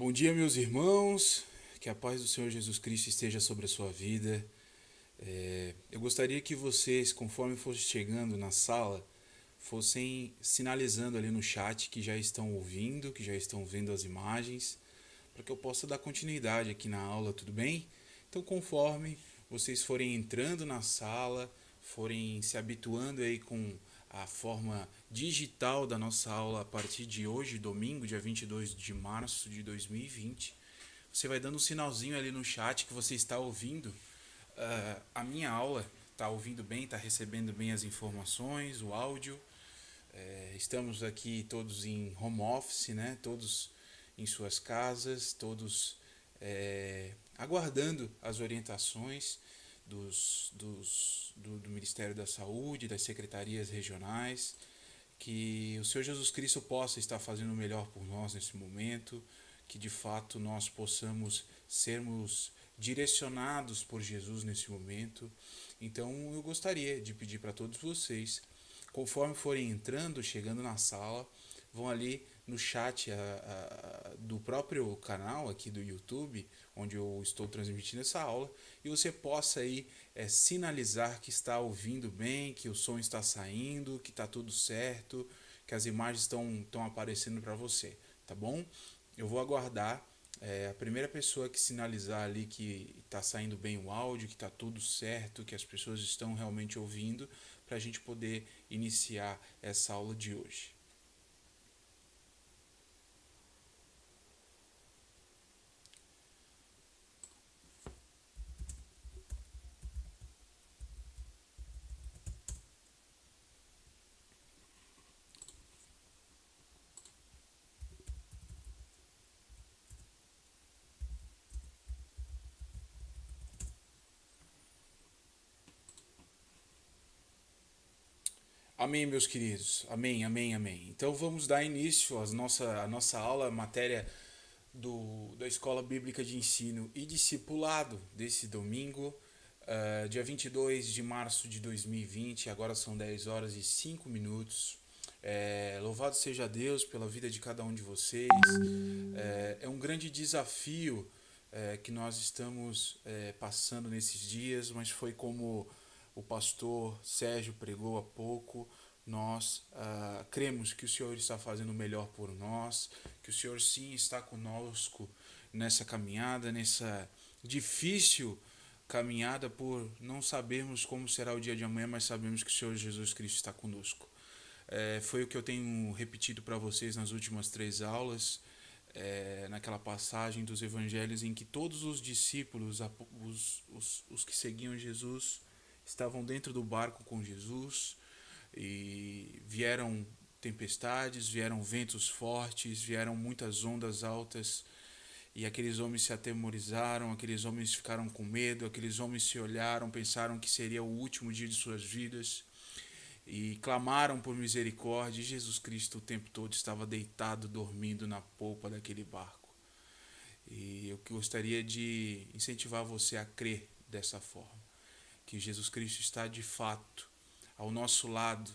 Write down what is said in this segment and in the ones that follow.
Bom dia, meus irmãos, que a paz do Senhor Jesus Cristo esteja sobre a sua vida. Eu gostaria que vocês, conforme fossem chegando na sala, fossem sinalizando ali no chat que já estão ouvindo, que já estão vendo as imagens, para que eu possa dar continuidade aqui na aula, tudo bem? Então, conforme vocês forem entrando na sala, forem se habituando aí com a forma digital da nossa aula a partir de hoje, domingo, dia 22 de março de 2020, você vai dando um sinalzinho ali no chat que você está ouvindo a minha aula, está ouvindo bem, está recebendo bem as informações, o áudio. Estamos aqui todos em home office, né? Todos em suas casas, todos aguardando as orientações do Ministério da Saúde, das secretarias regionais, que o Senhor Jesus Cristo possa estar fazendo o melhor por nós nesse momento, que de fato nós possamos sermos direcionados por Jesus nesse momento. Então eu gostaria de pedir para todos vocês, conforme forem entrando, chegando na sala, vão ali no chat do próprio canal aqui do YouTube, onde eu estou transmitindo essa aula, e você possa aí sinalizar que está ouvindo bem, que o som está saindo, que está tudo certo, que as imagens estão aparecendo para você, tá bom? Eu vou aguardar a primeira pessoa que sinalizar ali que está saindo bem o áudio, que está tudo certo, que as pessoas estão realmente ouvindo, para a gente poder iniciar essa aula de hoje. Amém, meus queridos. Amém, amém, amém. Então vamos dar início à nossa aula, matéria da Escola Bíblica de Ensino e Discipulado desse domingo, dia 22 de março de 2020. Agora são 10 horas e 5 minutos. Louvado seja Deus pela vida de cada um de vocês. É um grande desafio que nós estamos passando nesses dias, mas foi como o pastor Sérgio pregou há pouco. Nós cremos que o Senhor está fazendo o melhor por nós, que o Senhor sim está conosco nessa caminhada, nessa difícil caminhada, por não sabermos como será o dia de amanhã, mas sabemos que o Senhor Jesus Cristo está conosco. Foi o que eu tenho repetido para vocês nas últimas 3 aulas, naquela passagem dos evangelhos em que todos os discípulos, os que seguiam Jesus, estavam dentro do barco com Jesus, e vieram tempestades, vieram ventos fortes, vieram muitas ondas altas, e aqueles homens se atemorizaram, aqueles homens ficaram com medo, aqueles homens se olharam, pensaram que seria o último dia de suas vidas, e clamaram por misericórdia, e Jesus Cristo o tempo todo estava deitado, dormindo na polpa daquele barco. E eu gostaria de incentivar você a crer dessa forma, que Jesus Cristo está de fato ao nosso lado,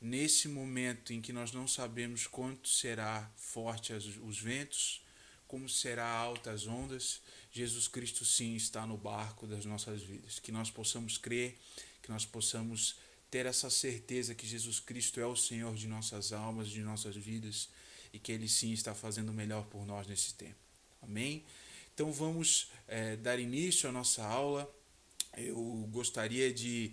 nesse momento em que nós não sabemos quanto será forte os ventos, como será altas as ondas. Jesus Cristo sim está no barco das nossas vidas. Que nós possamos crer, que nós possamos ter essa certeza que Jesus Cristo é o Senhor de nossas almas, de nossas vidas, e que Ele sim está fazendo o melhor por nós nesse tempo. Amém? Então vamos dar início à nossa aula. Eu gostaria de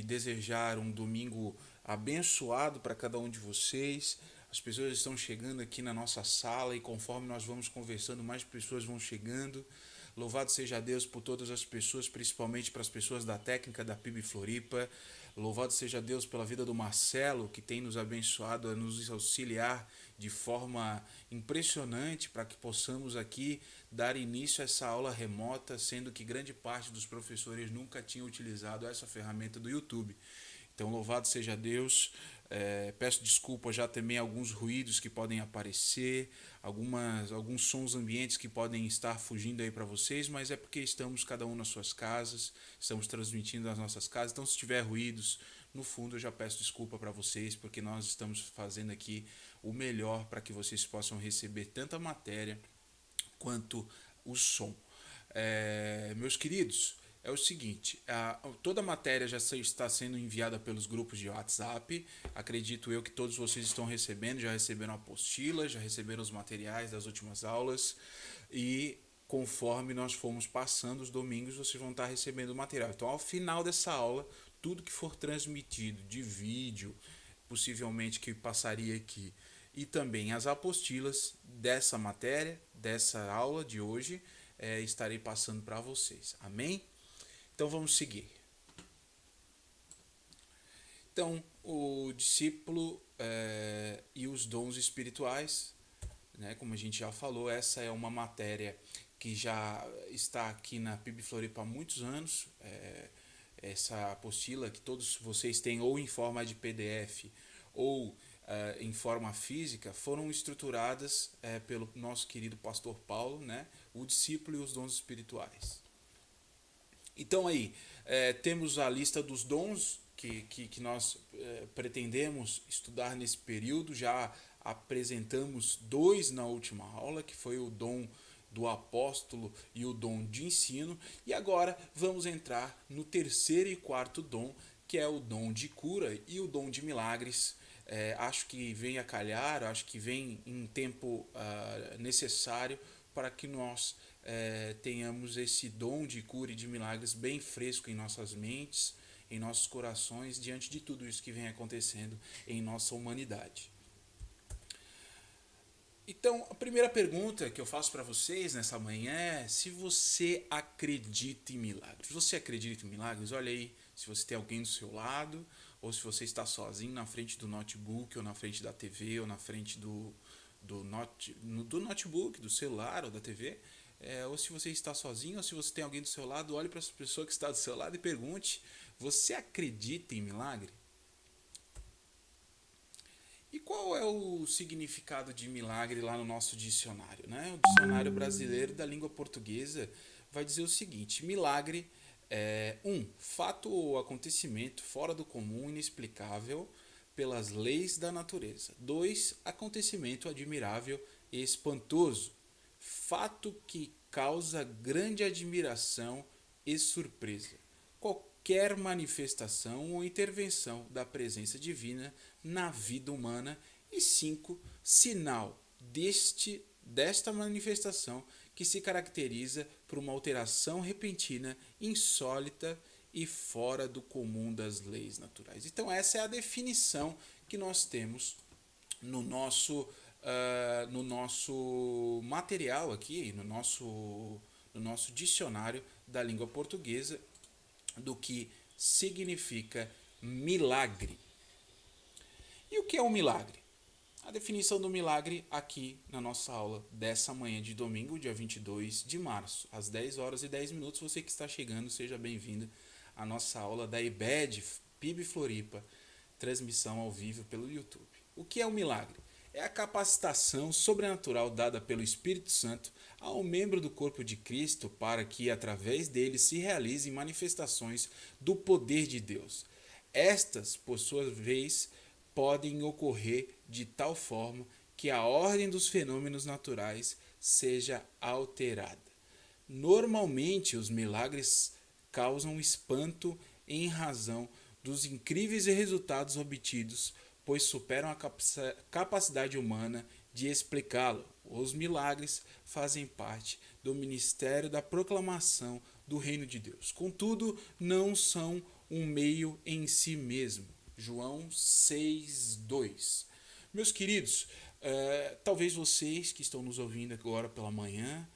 desejar um domingo abençoado para cada um de vocês. As pessoas estão chegando aqui na nossa sala, e conforme nós vamos conversando, mais pessoas vão chegando. Louvado seja Deus por todas as pessoas, principalmente para as pessoas da técnica da PIB Floripa. Louvado seja Deus pela vida do Marcelo, que tem nos abençoado, a nos auxiliar de forma impressionante para que possamos aqui dar início a essa aula remota, sendo que grande parte dos professores nunca tinham utilizado essa ferramenta do YouTube. Então, louvado seja Deus. Peço desculpa já também alguns ruídos que podem aparecer, alguns sons ambientes que podem estar fugindo aí para vocês, mas é porque estamos cada um nas suas casas, estamos transmitindo nas nossas casas. Então, se tiver ruídos no fundo, eu já peço desculpa para vocês, porque nós estamos fazendo aqui o melhor para que vocês possam receber tanta matéria quanto o som. Meus queridos, é o seguinte, toda a matéria já está sendo enviada pelos grupos de WhatsApp. Acredito eu que todos vocês estão recebendo, já receberam a apostila, já receberam os materiais das últimas aulas, e conforme nós formos passando os domingos, vocês vão estar recebendo o material. Então, ao final dessa aula, tudo que for transmitido de vídeo, possivelmente que passaria aqui, e também as apostilas dessa matéria, dessa aula de hoje, estarei passando para vocês. Amém? Então vamos seguir. Então, o discípulo e os dons espirituais, né, como a gente já falou, essa é uma matéria que já está aqui na PIB Floripa há muitos anos. Essa apostila que todos vocês têm ou em forma de PDF ou em forma física, foram estruturadas pelo nosso querido pastor Paulo, né? O discípulo e os dons espirituais. Então aí, temos a lista dos dons que nós pretendemos estudar nesse período. Já apresentamos 2 na última aula, que foi o dom do apóstolo e o dom de ensino. E agora vamos entrar no terceiro e quarto dom, que é o dom de cura e o dom de milagres. Acho que vem a calhar, acho que vem em tempo necessário para que nós tenhamos esse dom de cura e de milagres bem fresco em nossas mentes, em nossos corações, diante de tudo isso que vem acontecendo em nossa humanidade. Então, a primeira pergunta que eu faço para vocês nessa manhã é se você acredita em milagres. Você acredita em milagres? Olha aí, se você tem alguém do seu lado, ou se você está sozinho na frente do notebook, ou na frente da TV, ou na frente do notebook, do celular ou da TV, ou se você está sozinho, ou se você tem alguém do seu lado, olhe para essa pessoa que está do seu lado e pergunte: você acredita em milagre? E qual é o significado de milagre lá no nosso dicionário, né? O dicionário brasileiro da língua portuguesa vai dizer o seguinte: milagre é fato ou acontecimento fora do comum, inexplicável pelas leis da natureza. 2, acontecimento admirável e espantoso, fato que causa grande admiração e surpresa. Qualquer manifestação ou intervenção da presença divina na vida humana. E 5, sinal desta manifestação que se caracteriza por uma alteração repentina, insólita e fora do comum das leis naturais. Então essa é a definição que nós temos no nosso material aqui, no nosso dicionário da língua portuguesa, do que significa milagre. E o que é um milagre? A definição do milagre aqui na nossa aula dessa manhã de domingo, dia 22 de março, às 10 horas e 10 minutos. Você que está chegando, seja bem-vindo à nossa aula da IBED PIB Floripa, transmissão ao vivo pelo YouTube. O que é um milagre? É a capacitação sobrenatural dada pelo Espírito Santo ao membro do corpo de Cristo para que, através dele, se realizem manifestações do poder de Deus. Estas, por sua vez, podem ocorrer de tal forma que a ordem dos fenômenos naturais seja alterada. Normalmente, os milagres causam espanto em razão dos incríveis resultados obtidos, pois superam a capacidade humana de explicá-lo. Os milagres fazem parte do ministério da proclamação do reino de Deus. Contudo, não são um meio em si mesmo. João 6:2. Meus queridos, talvez vocês que estão nos ouvindo agora pela manhã,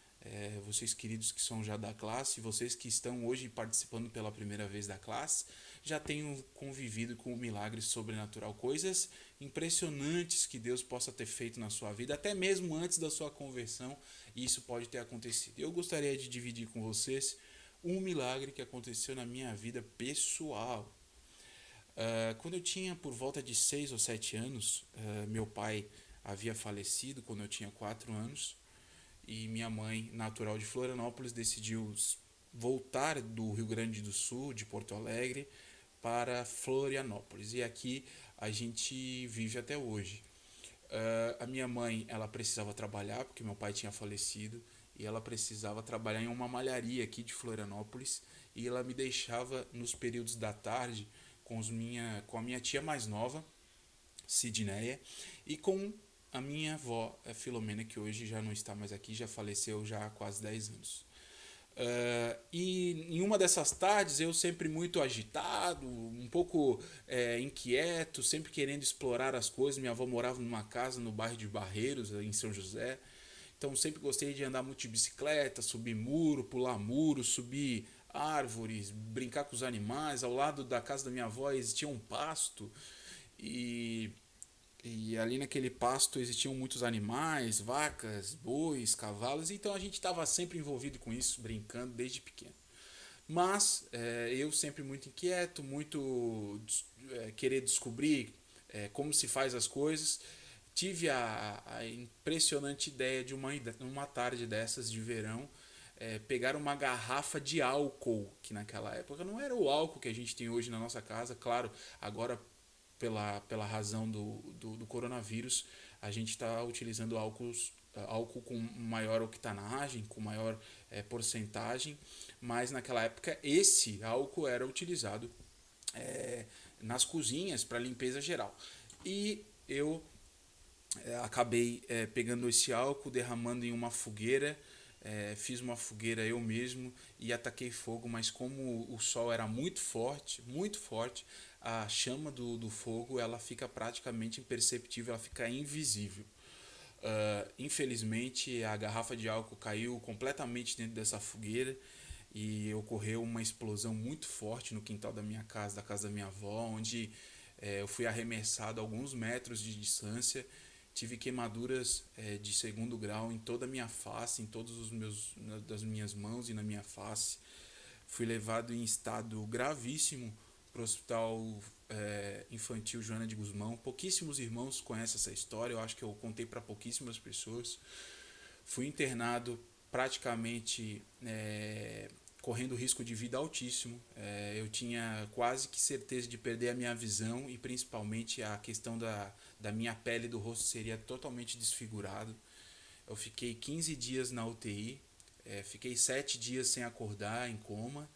vocês queridos que são já da classe, vocês que estão hoje participando pela primeira vez da classe, já tenham convivido com o milagre sobrenatural, coisas impressionantes que Deus possa ter feito na sua vida, até mesmo antes da sua conversão, e isso pode ter acontecido. Eu gostaria de dividir com vocês um milagre que aconteceu na minha vida pessoal. Quando eu tinha por volta de 6 ou 7 anos, meu pai havia falecido quando eu tinha 4 anos, e minha mãe, natural de Florianópolis, decidiu voltar do Rio Grande do Sul, de Porto Alegre, para Florianópolis. E aqui a gente vive até hoje. A minha mãe, ela precisava trabalhar porque meu pai tinha falecido, e ela precisava trabalhar em uma malharia aqui de Florianópolis, e ela me deixava nos períodos da tarde com a minha tia mais nova, Sidneia, e com a minha avó, a Filomena, que hoje já não está mais aqui, já faleceu já há quase 10 anos. E em uma dessas tardes eu sempre muito agitado, um pouco inquieto, sempre querendo explorar as coisas. Minha avó morava numa casa no bairro de Barreiros, em São José. Então sempre gostei de andar muito de bicicleta, subir muro, pular muro, subir árvores, brincar com os animais. Ao lado da casa da minha avó existia um pasto e ali naquele pasto existiam muitos animais, vacas, bois, cavalos, então a gente estava sempre envolvido com isso, brincando desde pequeno. Mas eu sempre muito inquieto, muito querer descobrir como se faz as coisas, tive a impressionante ideia de uma tarde dessas de verão, pegar uma garrafa de álcool, que naquela época não era o álcool que a gente tem hoje na nossa casa, claro, agora pela razão do coronavírus, a gente está utilizando álcool com maior octanagem, com maior porcentagem, mas naquela época esse álcool era utilizado nas cozinhas para limpeza geral. E eu acabei pegando esse álcool, derramando em uma fogueira, fiz uma fogueira eu mesmo e ataquei fogo, mas como o sol era muito forte, a chama do fogo ela fica praticamente imperceptível, ela fica invisível. Infelizmente a garrafa de álcool caiu completamente dentro dessa fogueira e ocorreu uma explosão muito forte no quintal da minha casa, da casa da minha avó, onde eu fui arremessado a alguns metros de distância. Tive queimaduras de segundo grau em toda a minha face, em todos os meus das minhas mãos e na minha face. Fui levado em estado gravíssimo para o hospital infantil Joana de Guzmão. Pouquíssimos irmãos conhecem essa história, eu acho que eu contei para pouquíssimas pessoas. Fui internado praticamente correndo risco de vida altíssimo. Eu tinha quase que certeza de perder a minha visão e principalmente a questão da minha pele do rosto seria totalmente desfigurado. Eu fiquei 15 dias na UTI, fiquei 7 dias sem acordar, em coma,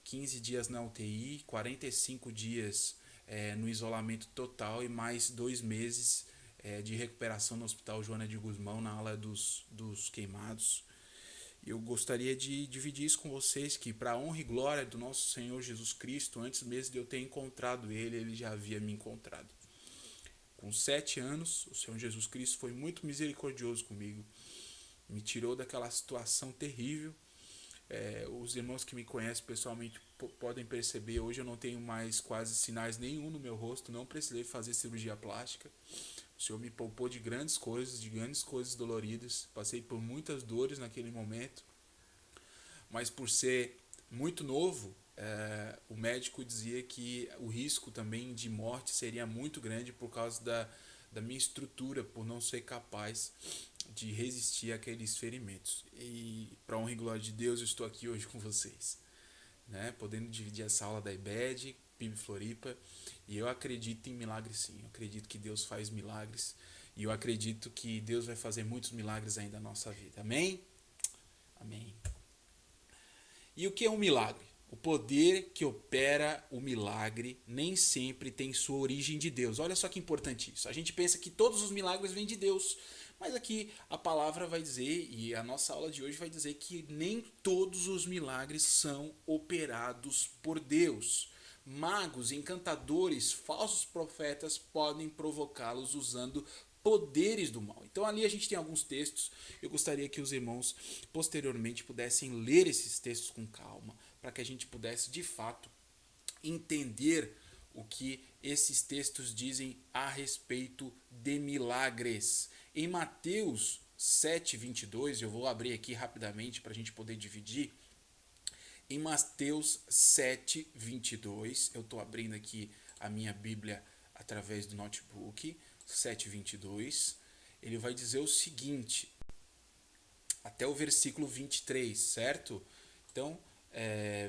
15 dias na UTI, 45 dias no isolamento total e mais 2 meses de recuperação no Hospital Joana de Guzmão, na ala dos queimados. Eu gostaria de dividir isso com vocês, que para a honra e glória do nosso Senhor Jesus Cristo, antes mesmo de eu ter encontrado Ele, Ele já havia me encontrado. Com 7 anos, o Senhor Jesus Cristo foi muito misericordioso comigo, me tirou daquela situação terrível. Os irmãos que me conhecem pessoalmente podem perceber, hoje eu não tenho mais quase sinais nenhum no meu rosto, não precisei fazer cirurgia plástica. O Senhor me poupou de grandes coisas doloridas. Passei por muitas dores naquele momento, mas por ser muito novo, o médico dizia que o risco também de morte seria muito grande por causa da minha estrutura, por não ser capaz de resistir àqueles ferimentos. E para honra e glória de Deus, eu estou aqui hoje com vocês, né? Podendo dividir essa aula da IBED, PIB Floripa, e eu acredito em milagres sim, eu acredito que Deus faz milagres, e eu acredito que Deus vai fazer muitos milagres ainda na nossa vida, amém? Amém. E o que é um milagre? O poder que opera o milagre nem sempre tem sua origem de Deus. Olha só que importante isso. A gente pensa que todos os milagres vêm de Deus, mas aqui a palavra vai dizer, e a nossa aula de hoje vai dizer que nem todos os milagres são operados por Deus. Magos, encantadores, falsos profetas podem provocá-los usando poderes do mal. Então ali a gente tem alguns textos. Eu gostaria que os irmãos posteriormente pudessem ler esses textos com calma, para que a gente pudesse de fato entender o que esses textos dizem a respeito de milagres. Em Mateus 7:22, eu vou abrir aqui rapidamente para a gente poder dividir. Em Mateus 7:22, eu estou abrindo aqui a minha Bíblia através do notebook, 7:22, ele vai dizer o seguinte, até o versículo 23, certo? Então,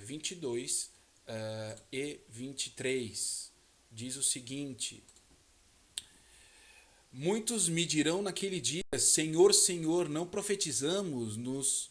22 e 23 diz o seguinte: Muitos me dirão naquele dia: Senhor, Senhor, não profetizamos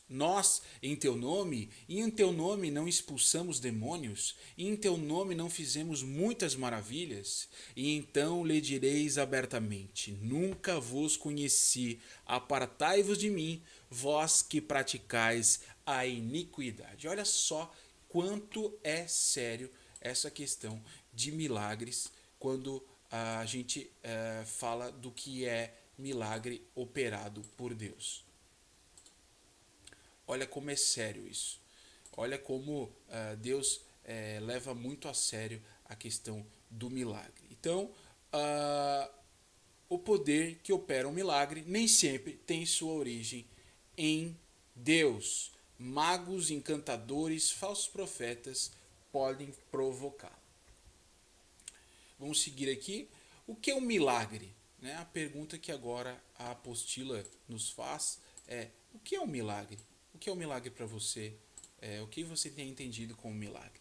nós em teu nome, e em teu nome não expulsamos demônios, e em teu nome não fizemos muitas maravilhas? E então lhe direis abertamente: Nunca vos conheci, apartai-vos de mim, vós que praticais a iniquidade. Olha só quanto é sério essa questão de milagres quando a gente fala do que é milagre operado por Deus. Olha como é sério isso. Olha como Deus leva muito a sério a questão do milagre. Então, o poder que opera um milagre nem sempre tem sua origem em Deus. Magos, encantadores, falsos profetas podem provocá-lo. Vamos seguir aqui. O que é um milagre? Né? A pergunta que agora a apostila nos faz é: o que é um milagre? O que é um milagre para você? O que você tem entendido como milagre?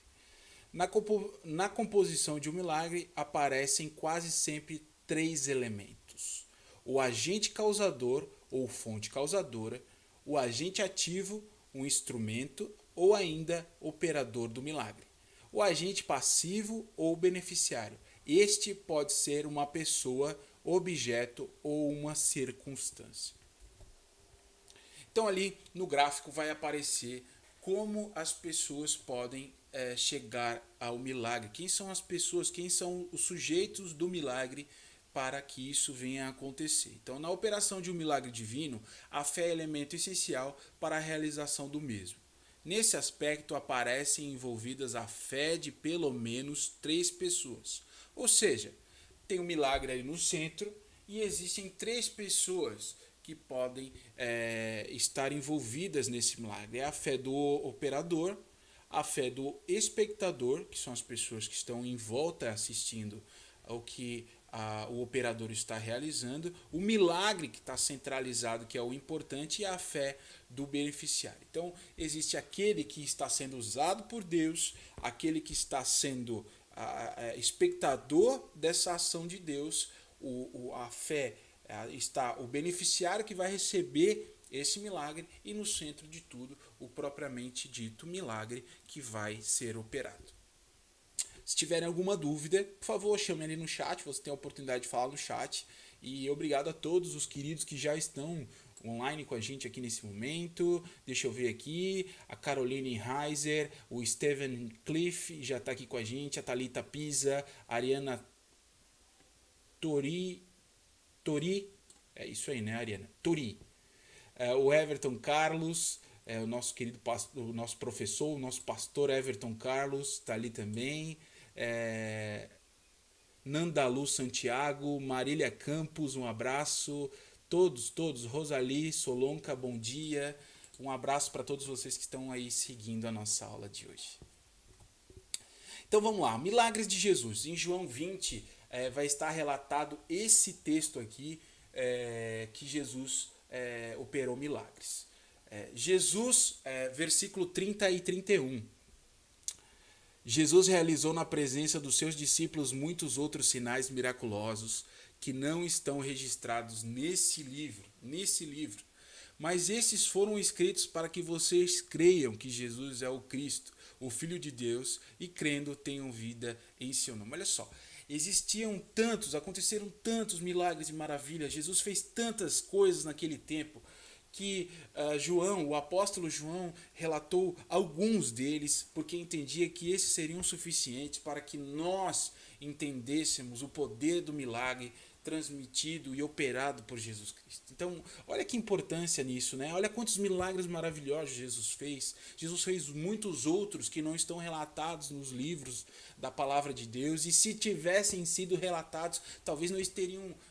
Na composição de um milagre aparecem quase sempre três elementos: o agente causador ou fonte causadora, o agente ativo, um instrumento ou ainda operador do milagre, o agente passivo ou beneficiário. Este pode ser uma pessoa, objeto ou uma circunstância. Então ali no gráfico vai aparecer como as pessoas podem chegar ao milagre. Quem são as pessoas, quem são os sujeitos do milagre para que isso venha a acontecer. Então, na operação de um milagre divino, a fé é elemento essencial para a realização do mesmo. Nesse aspecto, aparecem envolvidas a fé de pelo menos 3 pessoas. Ou seja, tem um milagre ali no centro e existem 3 pessoas que podem estar envolvidas nesse milagre. É a fé do operador, a fé do espectador, que são as pessoas que estão em volta assistindo ao que o operador está realizando, o milagre que está centralizado, que é o importante, e a fé do beneficiário. Então, existe aquele que está sendo usado por Deus, aquele que está sendo espectador dessa ação de Deus, a fé está o beneficiário que vai receber esse milagre e no centro de tudo o propriamente dito milagre que vai ser operado. Se tiverem alguma dúvida, por favor, chame ali no chat, você tem a oportunidade de falar no chat. E obrigado a todos os queridos que já estão online com a gente aqui nesse momento. Deixa eu ver aqui, a Caroline Heiser, o Steven Cliff já está aqui com a gente, a Thalita Pisa, a Ariana Tori, é isso aí, né, Ariana? Tori. O Everton Carlos, o nosso querido pastor, o nosso professor, o nosso pastor Everton Carlos está ali também. Nandalu Santiago, Marília Campos, um abraço. Todos, Rosali Solonca, bom dia. Um abraço para todos vocês que estão aí seguindo a nossa aula de hoje. Então vamos lá, milagres de Jesus. Em João 20 vai estar relatado esse texto aqui que Jesus operou milagres. Jesus, versículo 30 e 31. Jesus realizou na presença dos seus discípulos muitos outros sinais miraculosos que não estão registrados nesse livro. Mas esses foram escritos para que vocês creiam que Jesus é o Cristo, o Filho de Deus, e crendo tenham vida em seu nome. Olha só, aconteceram tantos milagres e maravilhas, Jesus fez tantas coisas naquele tempo, que o apóstolo João relatou alguns deles, porque entendia que esses seriam suficientes para que nós entendêssemos o poder do milagre transmitido e operado por Jesus Cristo. Então, olha que importância nisso, né? Olha quantos milagres maravilhosos Jesus fez. Jesus fez muitos outros que não estão relatados nos livros da palavra de Deus, e se tivessem sido relatados, talvez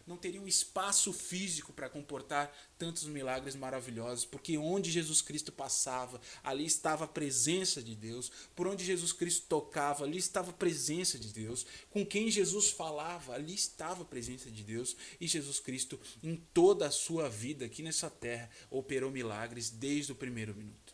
não teriam espaço físico para comportar tantos milagres maravilhosos, porque onde Jesus Cristo passava, ali estava a presença de Deus. Por onde Jesus Cristo tocava, ali estava a presença de Deus. Com quem Jesus falava, ali estava a presença de Deus. E Jesus Cristo, em toda a sua vida aqui nessa terra, operou milagres desde o primeiro minuto.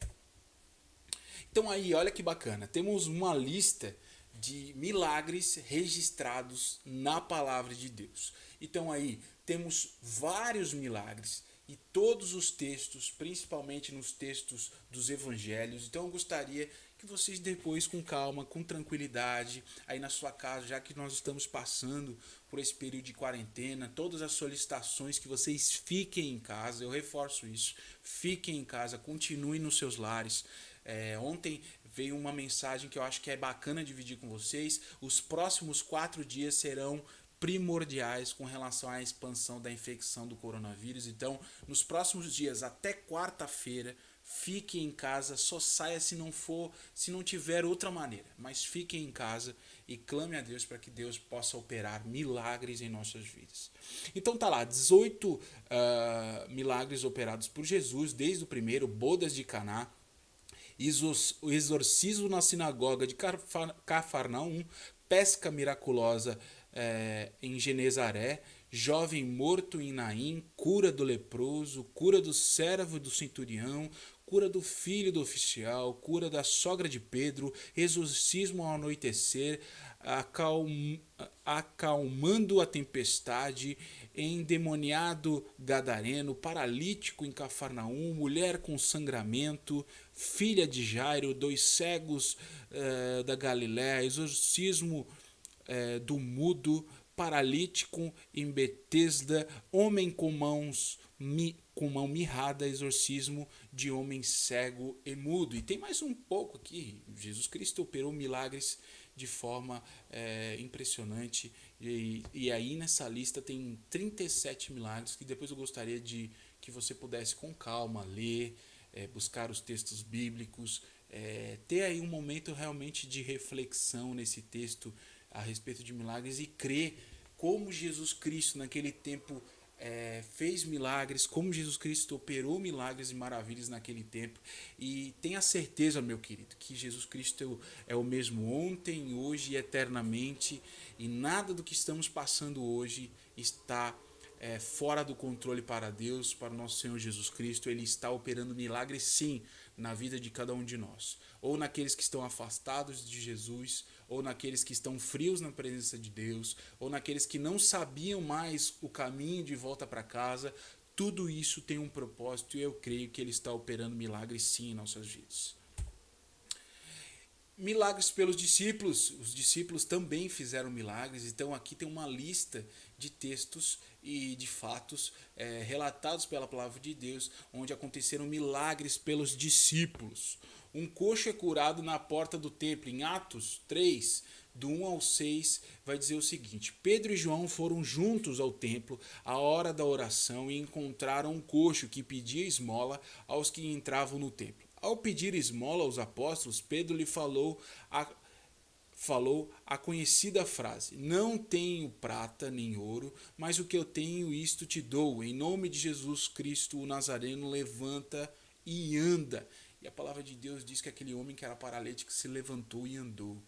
Então aí, olha que bacana, temos uma lista de milagres registrados na palavra de Deus. Então aí temos vários milagres e todos os textos, principalmente nos textos dos evangelhos. Então eu gostaria que vocês depois com calma, com tranquilidade, aí na sua casa, já que nós estamos passando por esse período de quarentena, todas as solicitações que vocês fiquem em casa, eu reforço isso, fiquem em casa, continuem nos seus lares. Ontem veio uma mensagem que eu acho que é bacana dividir com vocês. Os próximos 4 dias serão primordiais com relação à expansão da infecção do coronavírus. Então, nos próximos dias, até quarta-feira, fique em casa, só saia se não tiver outra maneira, mas fique em casa e clame a Deus para que Deus possa operar milagres em nossas vidas. Então tá lá, 18 milagres operados por Jesus, desde o primeiro, bodas de Caná, o exorcismo na sinagoga de Cafarnaum, pesca miraculosa em Genezaré, jovem morto em Naim, cura do leproso, cura do servo do centurião, cura do filho do oficial, cura da sogra de Pedro, exorcismo ao anoitecer, acalmando a tempestade, endemoniado gadareno, paralítico em Cafarnaum, mulher com sangramento, filha de Jairo, 2 cegos da Galiléia, exorcismo do mudo, paralítico em Betesda, homem com mão mirrada, exorcismo de homem cego e mudo. E tem mais um pouco aqui. Jesus Cristo operou milagres de forma impressionante. E aí nessa lista tem 37 milagres que depois eu gostaria de que você pudesse com calma ler, buscar os textos bíblicos, ter aí um momento realmente de reflexão nesse texto a respeito de milagres e crer como Jesus Cristo naquele tempo fez milagres, como Jesus Cristo operou milagres e maravilhas naquele tempo. E tenha certeza, meu querido, que Jesus Cristo é o mesmo ontem, hoje e eternamente, e nada do que estamos passando hoje está fora do controle para Deus, para o nosso Senhor Jesus Cristo. Ele está operando milagres sim na vida de cada um de nós, ou naqueles que estão afastados de Jesus, ou naqueles que estão frios na presença de Deus, ou naqueles que não sabiam mais o caminho de volta para casa. Tudo isso tem um propósito e eu creio que Ele está operando milagres sim em nossas vidas. Milagres pelos discípulos, os discípulos também fizeram milagres, então aqui tem uma lista de textos e de fatos relatados pela palavra de Deus, onde aconteceram milagres pelos discípulos. Um coxo é curado na porta do templo, em Atos 3, do 1 ao 6, vai dizer o seguinte: Pedro e João foram juntos ao templo à hora da oração e encontraram um coxo que pedia esmola aos que entravam no templo. Ao pedir esmola aos apóstolos, Pedro lhe falou a conhecida frase: Não tenho prata nem ouro, mas o que eu tenho, isto te dou. Em nome de Jesus Cristo, o Nazareno, levanta e anda. E a palavra de Deus diz que aquele homem que era paralítico se levantou e andou.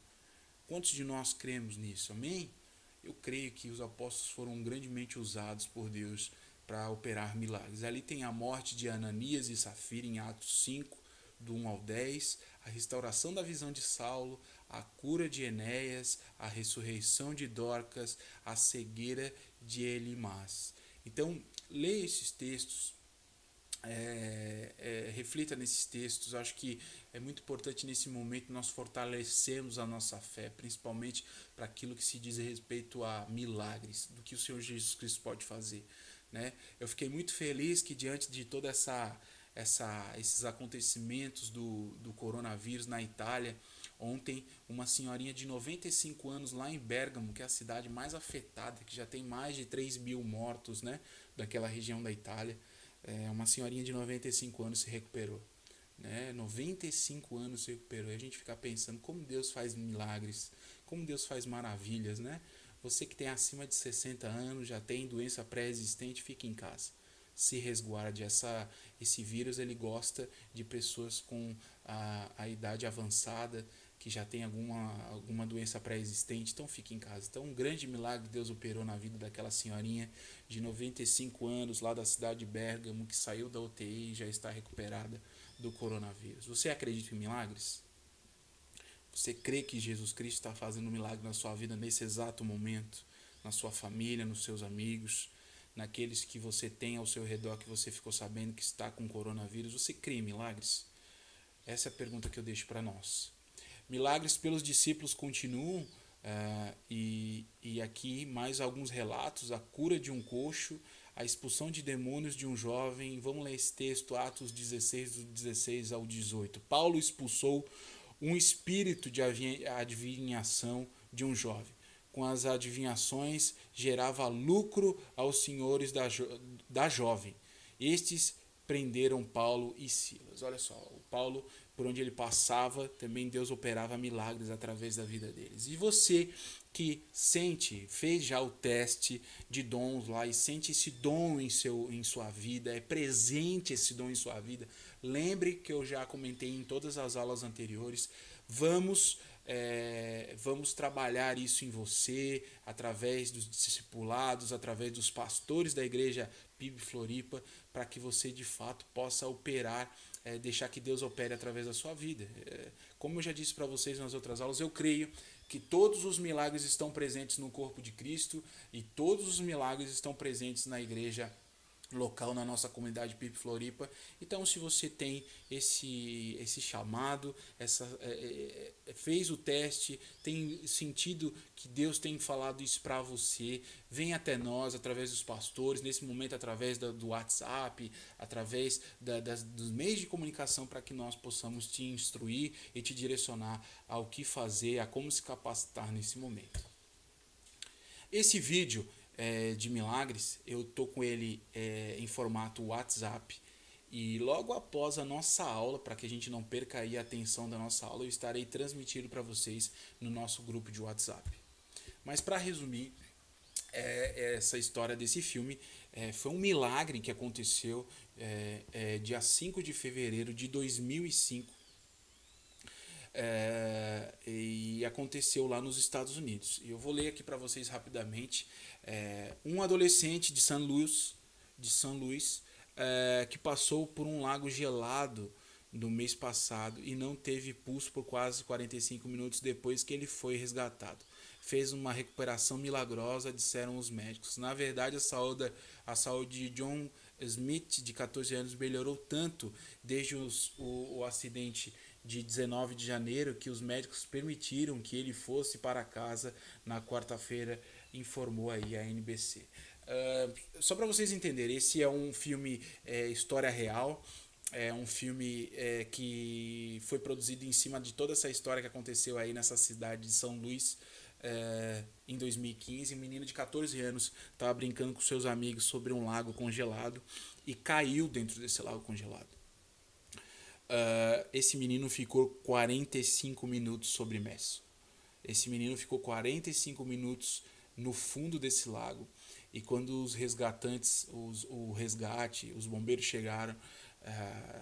Quantos de nós cremos nisso? Amém? Eu creio que os apóstolos foram grandemente usados por Deus para operar milagres. Ali tem a morte de Ananias e Safira em Atos 5, do 1 ao 10, a restauração da visão de Saulo, a cura de Enéas, a ressurreição de Dorcas, a cegueira de Elimas. Então, leia esses textos, reflita nesses textos. Acho que é muito importante nesse momento nós fortalecermos a nossa fé, principalmente para aquilo que se diz respeito a milagres, do que o Senhor Jesus Cristo pode fazer, né? Eu fiquei muito feliz que diante de toda esses acontecimentos do coronavírus na Itália, ontem uma senhorinha de 95 anos lá em Bérgamo, que é a cidade mais afetada, que já tem mais de 3 mil mortos, né, daquela região da Itália, uma senhorinha de 95 anos se recuperou, né? 95 anos se recuperou. E a gente fica pensando como Deus faz milagres, como Deus faz maravilhas, né? Você que tem acima de 60 anos, já tem doença pré-existente, fique em casa, se resguarde. Esse vírus ele gosta de pessoas com a idade avançada, que já tem alguma doença pré-existente, então fique em casa. Então um grande milagre Deus operou na vida daquela senhorinha de 95 anos, lá da cidade de Bérgamo, que saiu da UTI e já está recuperada do coronavírus. Você acredita em milagres? Você crê que Jesus Cristo está fazendo um milagre na sua vida nesse exato momento? Na sua família, nos seus amigos, naqueles que você tem ao seu redor que você ficou sabendo que está com coronavírus? Você crê em milagres? Essa é a pergunta que eu deixo para nós. Milagres pelos discípulos continuam, e aqui mais alguns relatos: a cura de um coxo, a expulsão de demônios de um jovem. Vamos ler esse texto, Atos 16, do 16 ao 18. Paulo expulsou um espírito de adivinhação de um jovem. Com as adivinhações gerava lucro aos senhores da jovem. Estes prenderam Paulo e Silas. Olha só, o Paulo, por onde ele passava, também Deus operava milagres através da vida deles. E você que fez já o teste de dons lá e sente esse dom em sua vida, é presente esse dom em sua vida, lembre que eu já comentei em todas as aulas anteriores, vamos trabalhar isso em você, através dos discipulados, através dos pastores da igreja PIB Floripa, para que você de fato possa operar, deixar que Deus opere através da sua vida. Como eu já disse para vocês nas outras aulas, eu creio que todos os milagres estão presentes no corpo de Cristo e todos os milagres estão presentes na igreja local, na nossa comunidade PIB Floripa. Então, se você tem esse chamado, fez o teste, tem sentido que Deus tem falado isso para você, vem até nós através dos pastores, nesse momento através do WhatsApp, através dos meios de comunicação, para que nós possamos te instruir e te direcionar ao que fazer, a como se capacitar nesse momento. Esse vídeo de milagres, eu tô com ele em formato WhatsApp, e logo após a nossa aula, para que a gente não perca aí a atenção da nossa aula, eu estarei transmitindo para vocês no nosso grupo de WhatsApp. Mas para resumir, essa história desse filme, foi um milagre que aconteceu dia 5 de fevereiro de 2005, e aconteceu lá nos Estados Unidos. E eu vou ler aqui para vocês rapidamente. Um adolescente de São Luís, que passou por um lago gelado no mês passado e não teve pulso por quase 45 minutos depois que ele foi resgatado. Fez uma recuperação milagrosa, disseram os médicos. Na verdade, a saúde de John Smith, de 14 anos, melhorou tanto desde o acidente de 19 de janeiro que os médicos permitiram que ele fosse para casa na quarta-feira, informou aí a NBC. Só para vocês entenderem, esse é um filme história real, é um filme que foi produzido em cima de toda essa história que aconteceu aí nessa cidade de São Luís, em 2015. Um menino de 14 anos estava brincando com seus amigos sobre um lago congelado e caiu dentro desse lago congelado. Esse menino ficou 45 minutos submerso. Esse menino ficou 45 minutos no fundo desse lago. E quando os resgatantes, os bombeiros chegaram,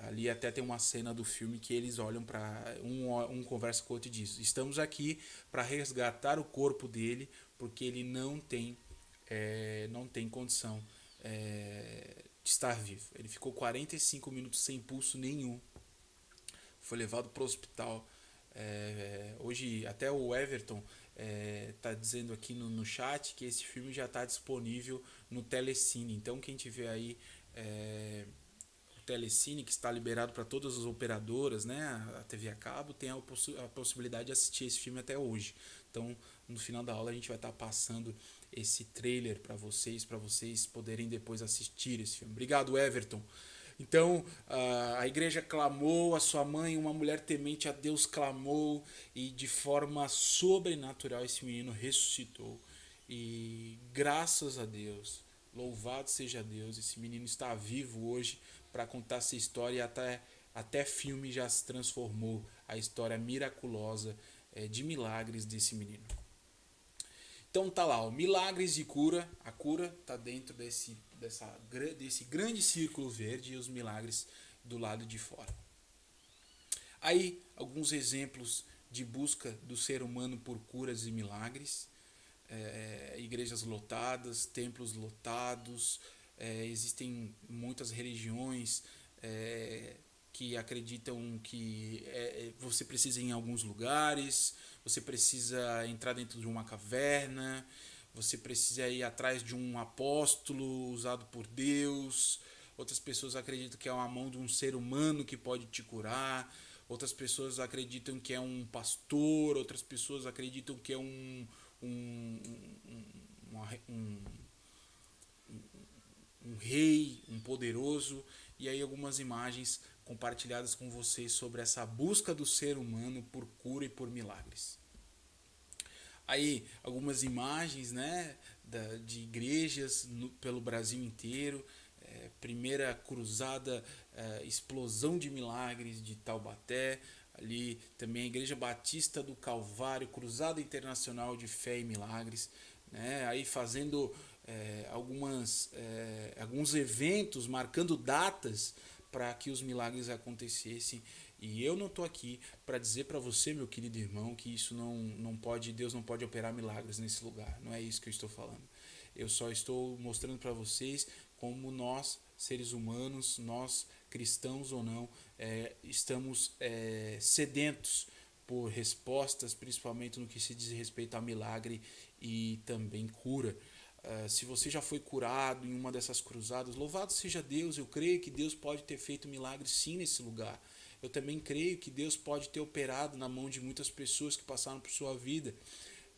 ali até tem uma cena do filme que eles olham para um conversa com o outro e diz: estamos aqui para resgatar o corpo dele, porque ele não tem condição de estar vivo. Ele ficou 45 minutos sem pulso nenhum. Foi levado para o hospital. Hoje até o Everton está dizendo aqui no chat que esse filme já está disponível no Telecine. Então quem tiver aí o Telecine, que está liberado para todas as operadoras, né, a TV a cabo, tem a possibilidade de assistir esse filme até hoje. Então no final da aula a gente vai estar passando esse trailer para vocês poderem depois assistir esse filme. Obrigado, Everton. Então a igreja clamou, a sua mãe, uma mulher temente a Deus, clamou, e de forma sobrenatural esse menino ressuscitou. E graças a Deus, louvado seja Deus, esse menino está vivo hoje para contar essa história, e até filme já se transformou a história miraculosa de milagres desse menino. Então tá lá, milagres de cura. A cura tá dentro desse grande círculo verde, e os milagres do lado de fora. Aí alguns exemplos de busca do ser humano por curas e milagres: igrejas lotadas, templos lotados, existem muitas religiões que acreditam que você precisa ir em alguns lugares, você precisa entrar dentro de uma caverna, você precisa ir atrás de um apóstolo usado por Deus. Outras pessoas acreditam que é uma mão de um ser humano que pode te curar. Outras pessoas acreditam que é um pastor. Outras pessoas acreditam que é um, um, um rei, um poderoso. E aí algumas imagens compartilhadas com vocês sobre essa busca do ser humano por cura e por milagres. Aí algumas imagens, né, de igrejas pelo Brasil inteiro. Primeira cruzada, explosão de milagres de Taubaté. Ali também a Igreja Batista do Calvário, Cruzada Internacional de Fé e Milagres, né? Aí fazendo alguns eventos, marcando datas para que os milagres acontecessem. E eu não estou aqui para dizer para você, meu querido irmão, que isso não pode, Deus não pode operar milagres nesse lugar. Não é isso que eu estou falando. Eu só estou mostrando para vocês como nós, seres humanos, nós cristãos ou não, estamos sedentos por respostas, principalmente no que se diz respeito a milagre e também cura. Se você já foi curado em uma dessas cruzadas, louvado seja Deus. Eu creio que Deus pode ter feito milagres sim nesse lugar. Eu também creio que Deus pode ter operado na mão de muitas pessoas que passaram por sua vida.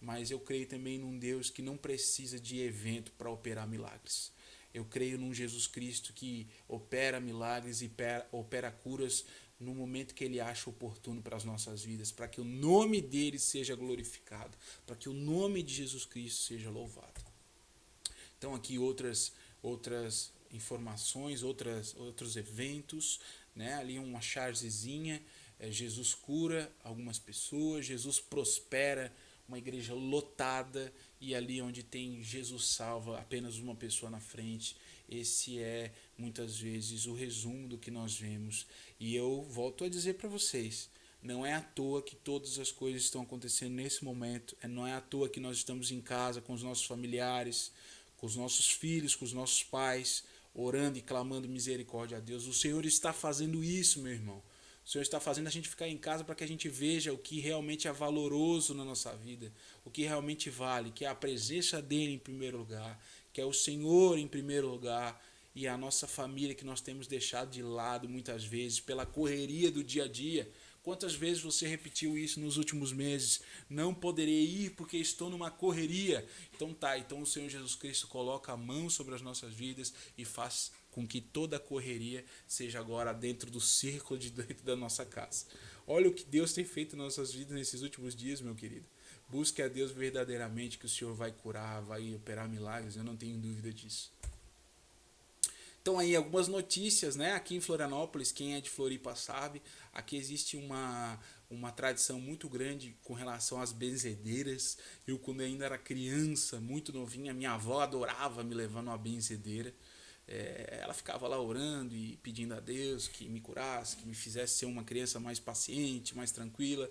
Mas eu creio também num Deus que não precisa de evento para operar milagres. Eu creio num Jesus Cristo que opera milagres e opera curas no momento que Ele acha oportuno para as nossas vidas, para que o nome dele seja glorificado, para que o nome de Jesus Cristo seja louvado. Então aqui outras informações, outros eventos, né? Ali uma chargezinha, Jesus cura algumas pessoas, Jesus prospera uma igreja lotada, e ali onde tem Jesus salva apenas uma pessoa na frente. Esse é muitas vezes o resumo do que nós vemos. E eu volto a dizer para vocês, não é à toa que todas as coisas estão acontecendo nesse momento, não é à toa que nós estamos em casa com os nossos familiares, com os nossos filhos, com os nossos pais, orando e clamando misericórdia a Deus. O Senhor está fazendo isso, meu irmão. O Senhor está fazendo a gente ficar em casa para que a gente veja o que realmente é valoroso na nossa vida, o que realmente vale, que é a presença dele em primeiro lugar, que é o Senhor em primeiro lugar, e a nossa família que nós temos deixado de lado muitas vezes pela correria do dia a dia. Quantas vezes você repetiu isso nos últimos meses? Não poderei ir porque estou numa correria. Então o Senhor Jesus Cristo coloca a mão sobre as nossas vidas e faz com que toda a correria seja agora dentro do círculo de dentro da nossa casa. Olha o que Deus tem feito nas nossas vidas nesses últimos dias, meu querido. Busque a Deus verdadeiramente, que o Senhor vai curar, vai operar milagres, eu não tenho dúvida disso. Então aí algumas notícias, né? Aqui em Florianópolis, quem é de Floripa sabe, aqui existe uma tradição muito grande com relação às benzedeiras. Eu quando ainda era criança, muito novinha, minha avó adorava me levar numa benzedeira. Ela ficava lá orando e pedindo a Deus que me curasse, que me fizesse ser uma criança mais paciente, mais tranquila.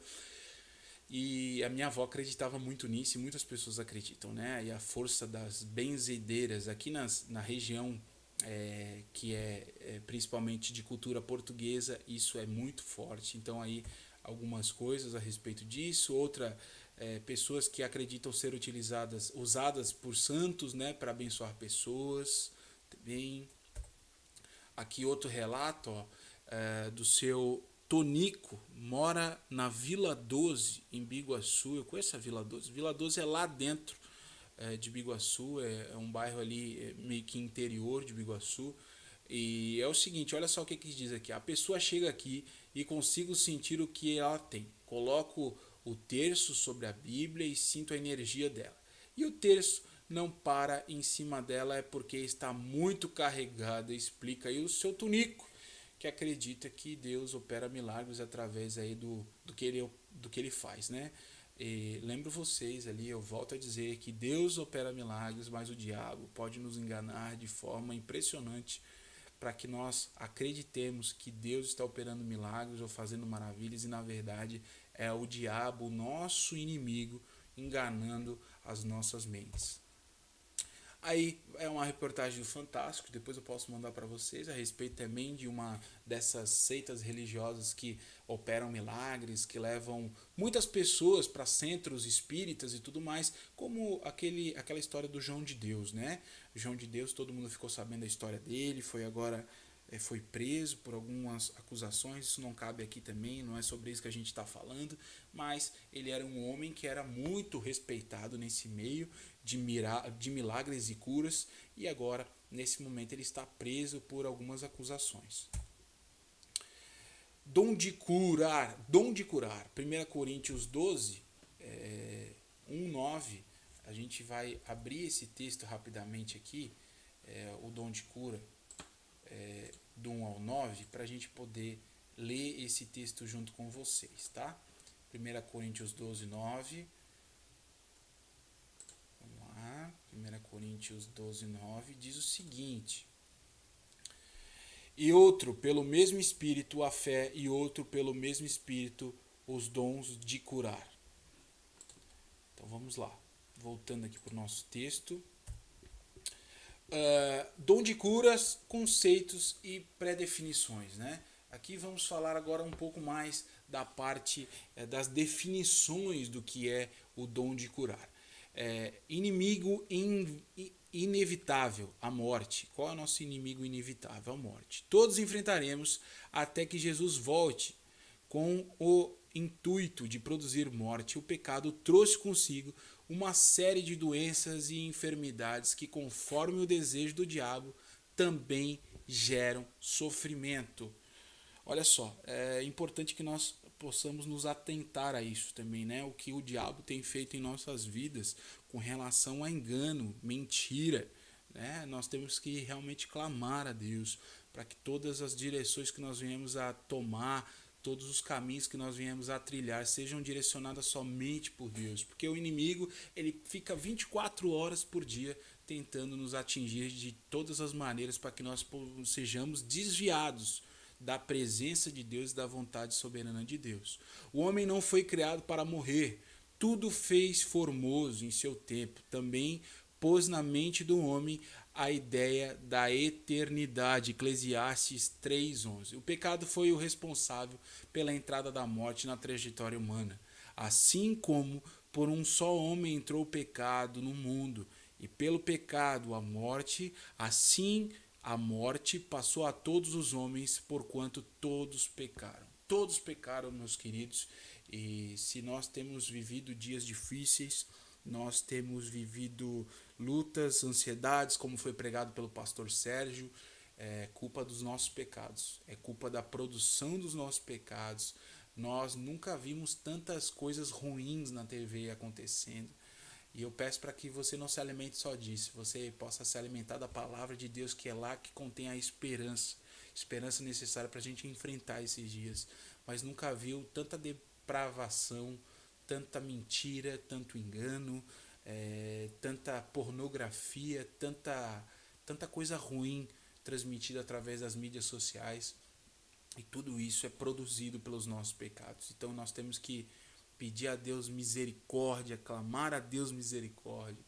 E a minha avó acreditava muito nisso e muitas pessoas acreditam, né? E a força das benzedeiras aqui na região que é principalmente de cultura portuguesa, isso é muito forte. Então aí algumas coisas a respeito disso. Outra, pessoas que acreditam ser usadas por santos, né, para abençoar pessoas. Também aqui outro relato, ó, do seu Tonico, mora na Vila 12, em Biguaçu. Eu conheço a Vila 12. Vila 12 é lá dentro de Biguaçu, é um bairro ali meio que interior de Biguaçu. E é o seguinte, olha só o que diz aqui. A pessoa chega aqui e consigo sentir o que ela tem. Coloco o terço sobre a Bíblia e sinto a energia dela. E o terço não para em cima dela é porque está muito carregada, explica aí o seu Tonico, que acredita que Deus opera milagres através aí do que ele faz, né? E lembro vocês ali, eu volto a dizer que Deus opera milagres, mas o diabo pode nos enganar de forma impressionante para que nós acreditemos que Deus está operando milagres ou fazendo maravilhas e na verdade é o diabo, o nosso inimigo, enganando as nossas mentes. Aí é uma reportagem do Fantástico, depois eu posso mandar para vocês a respeito também de uma dessas seitas religiosas que operam milagres, que levam muitas pessoas para centros espíritas e tudo mais, como aquela história do João de Deus, né? João de Deus, todo mundo ficou sabendo a história dele, foi preso por algumas acusações, isso não cabe aqui também, não é sobre isso que a gente está falando, mas ele era um homem que era muito respeitado nesse meio de milagres e curas, e agora, nesse momento, ele está preso por algumas acusações. Dom de curar, 1 Coríntios 12, 1:9, a gente vai abrir esse texto rapidamente aqui, o dom de cura, do 1 ao 9, para a gente poder ler esse texto junto com vocês, tá? 1 Coríntios 12, 9. Vamos lá. 1 Coríntios 12, 9 diz o seguinte: e outro pelo mesmo Espírito a fé, e outro pelo mesmo Espírito os dons de curar. Então vamos lá. Voltando aqui para o nosso texto. Dom de curas, conceitos e pré-definições, né? Aqui vamos falar agora um pouco mais da parte das definições do que é o dom de curar. Inimigo inevitável, a morte. Qual é o nosso inimigo inevitável? A morte. Todos enfrentaremos até que Jesus volte. Com o intuito de produzir morte, o pecado trouxe consigo uma série de doenças e enfermidades que, conforme o desejo do diabo, também geram sofrimento. Olha só, é importante que nós possamos nos atentar a isso também, né? O que o diabo tem feito em nossas vidas com relação a engano, mentira, né? Nós temos que realmente clamar a Deus para que todas as direções que nós venhamos a tomar, todos os caminhos que nós viemos a trilhar sejam direcionados somente por Deus, porque o inimigo ele fica 24 horas por dia tentando nos atingir de todas as maneiras para que nós sejamos desviados da presença de Deus e da vontade soberana de Deus. O homem não foi criado para morrer, tudo fez formoso em seu tempo, também pôs na mente do homem a ideia da eternidade. Eclesiastes 3:11. O pecado foi o responsável pela entrada da morte na trajetória humana. Assim como por um só homem entrou o pecado no mundo, e pelo pecado a morte, assim a morte passou a todos os homens, porquanto todos pecaram. Todos pecaram, meus queridos, e se nós temos vivido dias difíceis, nós temos vivido lutas, ansiedades, como foi pregado pelo pastor Sérgio, é culpa dos nossos pecados, é culpa da produção dos nossos pecados. Nós nunca vimos tantas coisas ruins na TV acontecendo. E eu peço para que você não se alimente só disso, você possa se alimentar da palavra de Deus, que é lá que contém a esperança necessária para a gente enfrentar esses dias. Mas nunca viu tanta depravação, tanta mentira, tanto engano, tanta pornografia, tanta coisa ruim transmitida através das mídias sociais. E tudo isso é produzido pelos nossos pecados. Então nós temos que pedir a Deus misericórdia, clamar a Deus misericórdia,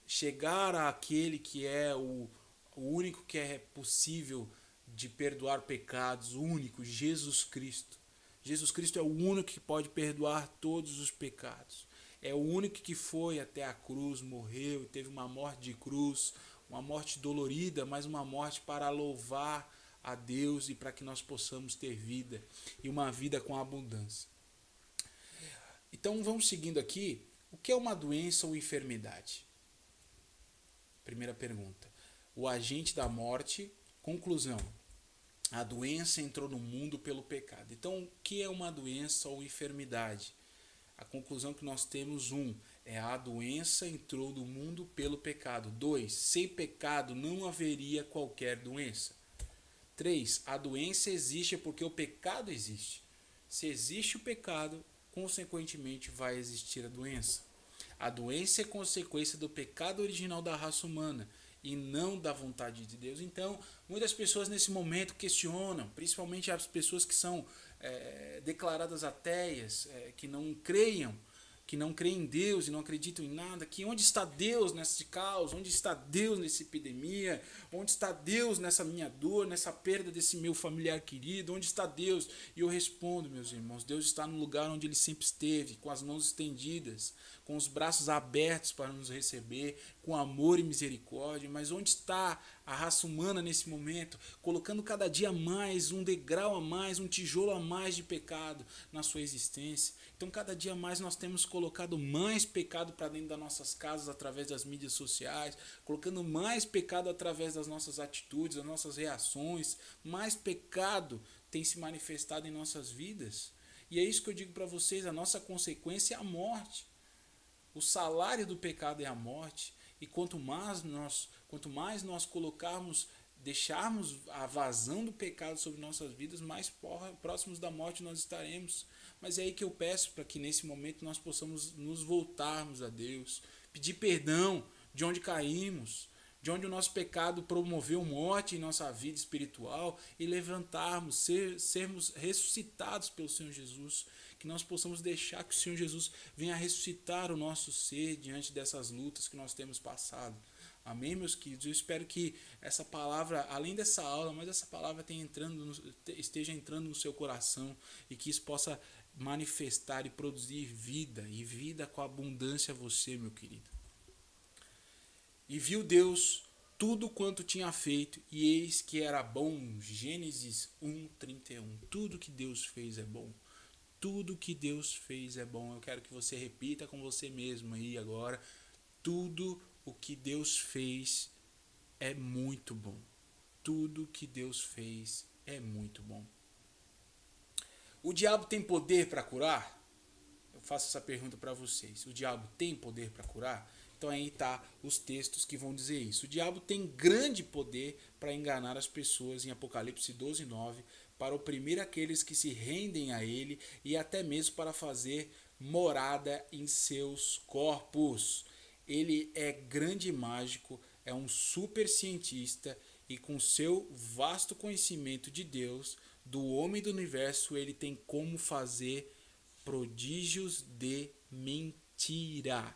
chegar àquele que é o único que é possível de perdoar pecados, o único, Jesus Cristo. Jesus Cristo é o único que pode perdoar todos os pecados. É o único que foi até a cruz, morreu e teve uma morte de cruz, uma morte dolorida, mas uma morte para louvar a Deus e para que nós possamos ter vida e uma vida com abundância. Então vamos seguindo aqui. O que é uma doença ou enfermidade? Primeira pergunta. O agente da morte. Conclusão. A doença entrou no mundo pelo pecado. Então o que é uma doença ou enfermidade? A conclusão que nós temos: a doença entrou no mundo pelo pecado. 2, sem pecado não haveria qualquer doença. 3, a doença existe porque o pecado existe. Se existe o pecado, consequentemente vai existir a doença. A doença é consequência do pecado original da raça humana e não da vontade de Deus. Então, muitas pessoas nesse momento questionam, principalmente as pessoas que são declaradas ateias, que não creiam que não creem em Deus e não acreditam em nada, que onde está Deus nesse caos, onde está Deus nessa epidemia, onde está Deus nessa minha dor, nessa perda desse meu familiar querido, onde está Deus? E eu respondo, meus irmãos, Deus está no lugar onde Ele sempre esteve, com as mãos estendidas, com os braços abertos para nos receber, com amor e misericórdia. Mas onde está a raça humana nesse momento, colocando cada dia mais um degrau a mais, um tijolo a mais de pecado na sua existência? Então cada dia mais nós temos colocado mais pecado para dentro das nossas casas através das mídias sociais, colocando mais pecado através das nossas atitudes, das nossas reações, mais pecado tem se manifestado em nossas vidas. E é isso que eu digo para vocês, a nossa consequência é a morte. O salário do pecado é a morte. E quanto mais nós colocarmos, deixarmos a vazão do pecado sobre nossas vidas, mais próximos da morte nós estaremos. Mas é aí que eu peço para que nesse momento nós possamos nos voltarmos a Deus, pedir perdão de onde caímos, de onde o nosso pecado promoveu morte em nossa vida espiritual, e levantarmos, sermos ressuscitados pelo Senhor Jesus. Que nós possamos deixar que o Senhor Jesus venha ressuscitar o nosso ser diante dessas lutas que nós temos passado. Amém, meus queridos? Eu espero que essa palavra, além dessa aula, mas essa palavra esteja entrando no seu coração, e que isso possa manifestar e produzir vida, e vida com abundância a você, meu querido. E viu Deus tudo quanto tinha feito, e eis que era bom. Gênesis 1:31. Tudo que Deus fez é bom. Tudo que Deus fez é bom. Eu quero que você repita com você mesmo aí agora. Tudo o que Deus fez é muito bom. Tudo que Deus fez é muito bom. O diabo tem poder para curar? Eu faço essa pergunta para vocês. O diabo tem poder para curar? Então aí tá os textos que vão dizer isso. O diabo tem grande poder para enganar as pessoas em Apocalipse 12:9, para oprimir aqueles que se rendem a ele, e até mesmo para fazer morada em seus corpos. Ele é grande mágico, é um super cientista, e com seu vasto conhecimento de Deus, do homem e do universo, ele tem como fazer prodígios de mentira.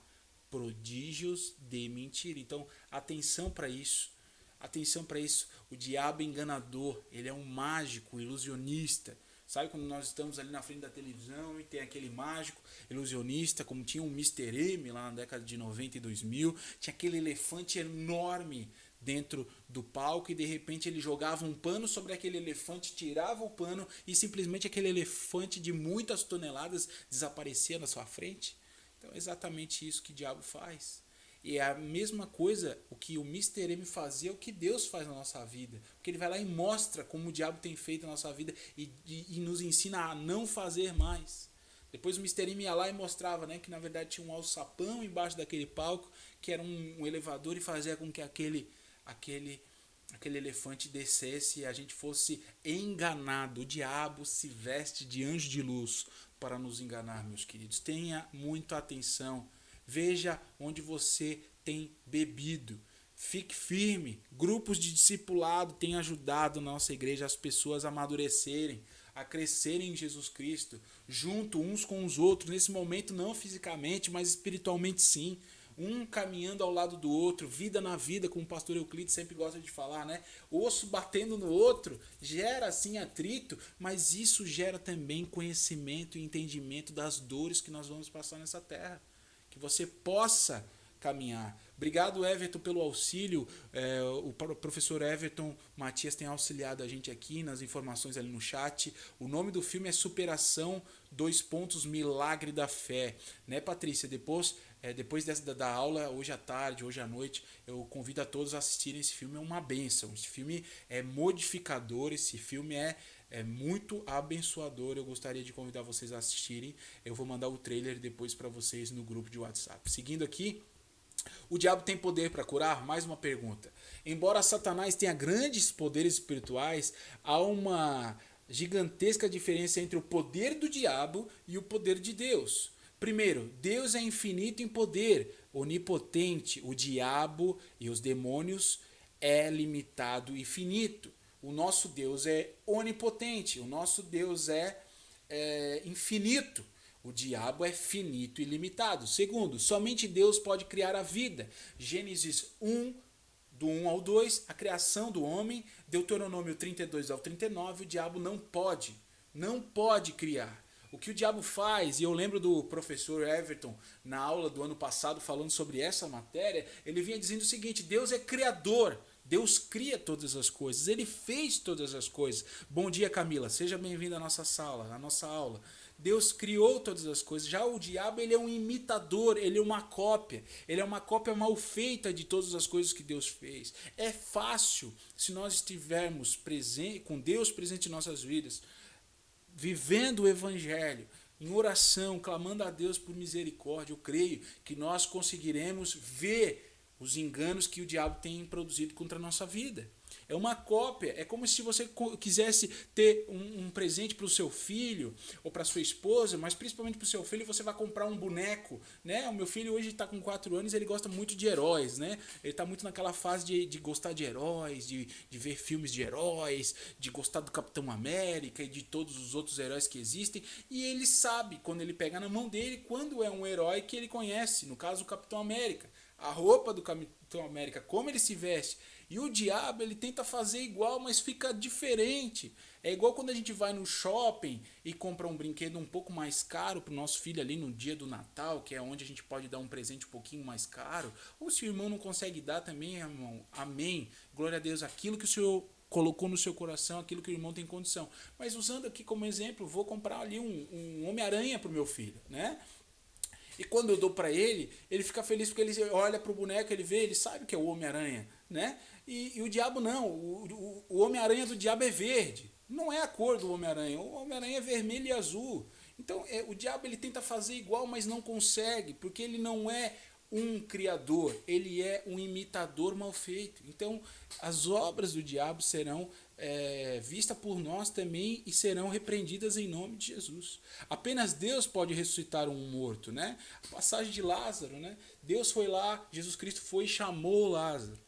Prodígios de mentira. Então, atenção para isso. Atenção para isso. O diabo é enganador, ele é um mágico, ilusionista. Sabe quando nós estamos ali na frente da televisão e tem aquele mágico, ilusionista, como tinha um Mr. M lá na década de 90 e 2000, tinha aquele elefante enorme dentro do palco, e de repente ele jogava um pano sobre aquele elefante, tirava o pano e simplesmente aquele elefante de muitas toneladas desaparecia na sua frente. Então é exatamente isso que o diabo faz. E é a mesma coisa, o que o Mr. M fazia, é o que Deus faz na nossa vida. Porque ele vai lá e mostra como o diabo tem feito na nossa vida, e nos ensina a não fazer mais. Depois o Mr. M ia lá e mostrava, né, que na verdade tinha um alçapão embaixo daquele palco, que era um elevador, e fazia com que aquele elefante descesse e a gente fosse enganado. O diabo se veste de anjo de luz para nos enganar, meus queridos. Tenha muita atenção. Veja onde você tem bebido. Fique firme. Grupos de discipulado têm ajudado na nossa igreja as pessoas a amadurecerem, a crescerem em Jesus Cristo, junto uns com os outros, nesse momento não fisicamente, mas espiritualmente sim. Um caminhando ao lado do outro, vida na vida, como o pastor Euclides sempre gosta de falar, né? Osso batendo no outro, gera assim atrito, mas isso gera também conhecimento e entendimento das dores que nós vamos passar nessa terra. Que você possa caminhar. Obrigado, Everton, pelo auxílio. O professor Everton Matias tem auxiliado a gente aqui nas informações ali no chat. O nome do filme é Superação, Milagre da Fé. Né, Patrícia? Depois da aula, hoje à tarde, hoje à noite, eu convido a todos a assistirem esse filme. É uma bênção. Esse filme é modificador, esse filme é muito abençoador. Eu gostaria de convidar vocês a assistirem. Eu vou mandar o trailer depois para vocês no grupo de WhatsApp. Seguindo aqui, o diabo tem poder para curar? Mais uma pergunta. Embora Satanás tenha grandes poderes espirituais, há uma gigantesca diferença entre o poder do diabo e o poder de Deus. Primeiro, Deus é infinito em poder, onipotente. O diabo e os demônios é limitado e finito. O nosso Deus é onipotente, o nosso Deus é infinito. O diabo é finito e limitado. Segundo, somente Deus pode criar a vida. Gênesis 1, do 1 ao 2, a criação do homem. Deuteronômio 32 ao 39, o diabo não pode criar. O que o diabo faz, e eu lembro do professor Everton, na aula do ano passado, falando sobre essa matéria, ele vinha dizendo o seguinte: Deus é criador, Deus cria todas as coisas, Ele fez todas as coisas. Bom dia, Camila, seja bem-vinda à nossa sala, à nossa aula. Deus criou todas as coisas. Já o diabo, ele é um imitador, ele é uma cópia. Ele é uma cópia mal feita de todas as coisas que Deus fez. É fácil, se nós estivermos com Deus presente em nossas vidas, vivendo o evangelho, em oração, clamando a Deus por misericórdia, eu creio que nós conseguiremos ver os enganos que o diabo tem produzido contra a nossa vida. É uma cópia, é como se você quisesse ter um presente para o seu filho ou para sua esposa, mas principalmente para o seu filho, você vai comprar um boneco, né? O meu filho hoje está com 4 anos, ele gosta muito de heróis, né? Ele está muito naquela fase de gostar de heróis, de ver filmes de heróis, de gostar do Capitão América e de todos os outros heróis que existem, e ele sabe, quando ele pega na mão dele, quando é um herói que ele conhece, no caso o Capitão América, a roupa do Capitão América, como ele se veste. E o diabo, ele tenta fazer igual, mas fica diferente. É igual quando a gente vai no shopping e compra um brinquedo um pouco mais caro para o nosso filho ali no dia do Natal, que é onde a gente pode dar um presente um pouquinho mais caro. Ou se o irmão não consegue dar também, irmão, amém. Glória a Deus, aquilo que o Senhor colocou no seu coração, aquilo que o irmão tem condição. Mas usando aqui como exemplo, vou comprar ali um Homem-Aranha para o meu filho, né? E quando eu dou para ele, ele fica feliz porque ele olha para o boneco, ele vê, ele sabe que é o Homem-Aranha, né? E o diabo não, o Homem-Aranha do diabo é verde. Não é a cor do Homem-Aranha, o Homem-Aranha é vermelho e azul. Então o diabo, ele tenta fazer igual, mas não consegue, porque ele não é um criador, ele é um imitador mal feito. Então as obras do diabo serão vistas por nós também e serão repreendidas em nome de Jesus. Apenas Deus pode ressuscitar um morto, né? A passagem de Lázaro, né? Deus foi lá, Jesus Cristo foi e chamou Lázaro.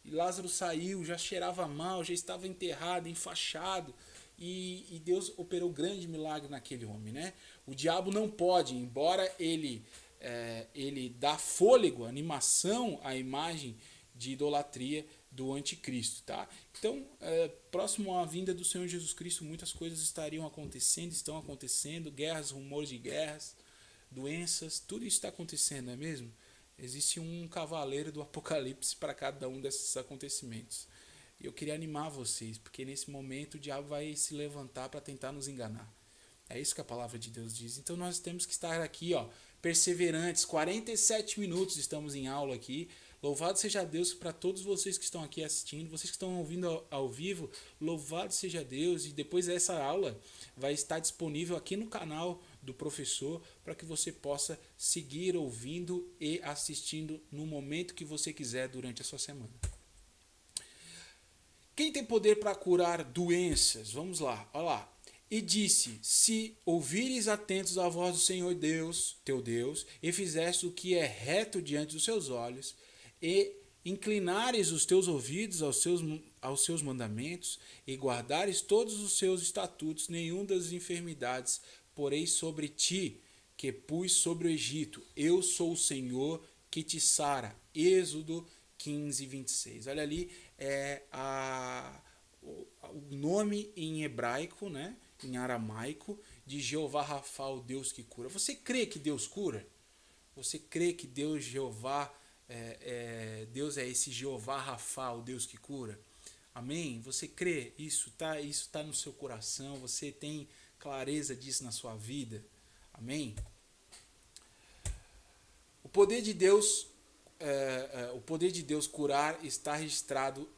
E Lázaro saiu, já cheirava mal, já estava enterrado, enfaixado. E Deus operou grande milagre naquele homem, né? O diabo não pode, embora ele dá fôlego, animação à imagem de idolatria do anticristo, tá? Então, próximo à vinda do Senhor Jesus Cristo, muitas coisas estão acontecendo, guerras, rumores de guerras, doenças, tudo isso está acontecendo, não é mesmo? Existe um cavaleiro do Apocalipse para cada um desses acontecimentos. E eu queria animar vocês, porque nesse momento o diabo vai se levantar para tentar nos enganar. É isso que a palavra de Deus diz. Então nós temos que estar aqui, perseverantes. 47 minutos estamos em aula aqui. Louvado seja Deus para todos vocês que estão aqui assistindo, vocês que estão ouvindo ao vivo, louvado seja Deus. E depois dessa aula vai estar disponível aqui no canal do professor para que você possa seguir ouvindo e assistindo no momento que você quiser durante a sua semana. Quem tem poder para curar doenças? Vamos lá, olha lá. E disse: se ouvires atentos à voz do Senhor Deus, teu Deus, e fizeste o que é reto diante dos seus olhos, e inclinares os teus ouvidos aos seus mandamentos, e guardares todos os seus estatutos, nenhum das enfermidades porei sobre ti, que pus sobre o Egito. Eu sou o Senhor que te sara. Êxodo 15, 26. Olha ali, o nome em hebraico, né? Em aramaico, de Jeová Rafa, o Deus que cura. Você crê que Deus cura? Você crê que Deus Deus é esse Jeová Rafa, o Deus que cura? Amém? Você crê? Isso tá no seu coração? Você tem clareza disso na sua vida? Amém? O poder de Deus curar está registrado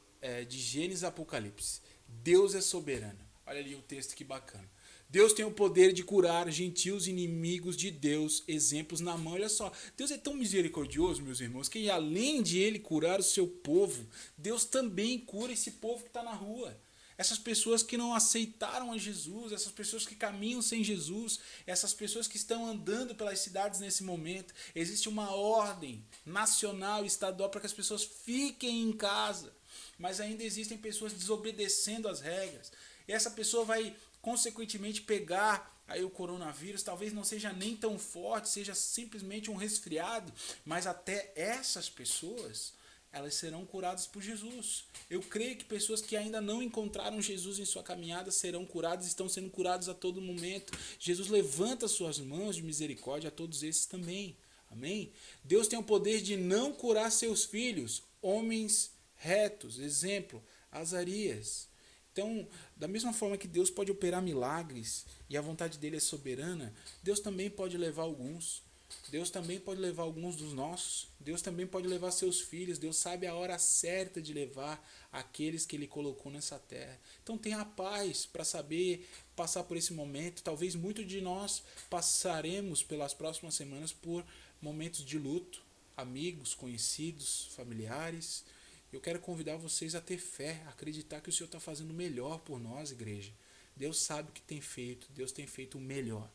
de Gênesis a Apocalipse. Deus é soberano. Olha ali o texto, que bacana. Deus tem o poder de curar gentios inimigos de Deus, exemplos na mão. Olha só, Deus é tão misericordioso, meus irmãos, que além de Ele curar o seu povo, Deus também cura esse povo que está na rua. Essas pessoas que não aceitaram a Jesus, essas pessoas que caminham sem Jesus, essas pessoas que estão andando pelas cidades nesse momento. Existe uma ordem nacional e estadual para que as pessoas fiquem em casa, mas ainda existem pessoas desobedecendo as regras. E essa pessoa vai, consequentemente, pegar aí o coronavírus talvez não seja nem tão forte, seja simplesmente um resfriado, mas até essas pessoas, elas serão curadas por Jesus. Eu creio que pessoas que ainda não encontraram Jesus em sua caminhada serão curadas, estão sendo curadas a todo momento. Jesus levanta suas mãos de misericórdia a todos esses também. Amém? Deus tem o poder de não curar seus filhos, homens retos. Exemplo, Azarias. Então, da mesma forma que Deus pode operar milagres e a vontade dele é soberana, Deus também pode levar alguns. Deus também pode levar alguns dos nossos. Deus também pode levar seus filhos. Deus sabe a hora certa de levar aqueles que ele colocou nessa terra. Então tenha paz para saber passar por esse momento. Talvez muitos de nós passaremos pelas próximas semanas por momentos de luto, amigos, conhecidos, familiares. Eu quero convidar vocês a ter fé, a acreditar que o Senhor está fazendo o melhor por nós, igreja. Deus sabe o que tem feito. Deus tem feito o melhor.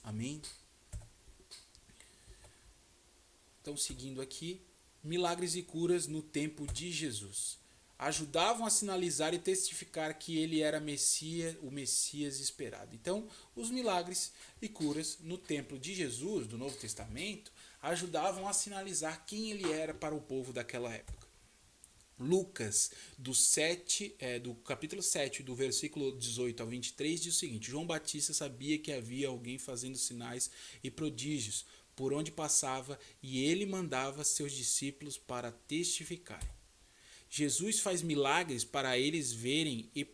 Amém? Então, seguindo aqui, milagres e curas no tempo de Jesus. Ajudavam a sinalizar e testificar que ele era o Messias esperado. Então, os milagres e curas no templo de Jesus, do Novo Testamento, ajudavam a sinalizar quem ele era para o povo daquela época. Lucas, do capítulo 7, do versículo 18 ao 23, diz o seguinte: João Batista sabia que havia alguém fazendo sinais e prodígios por onde passava, e ele mandava seus discípulos para testificarem. Jesus faz milagres para eles verem e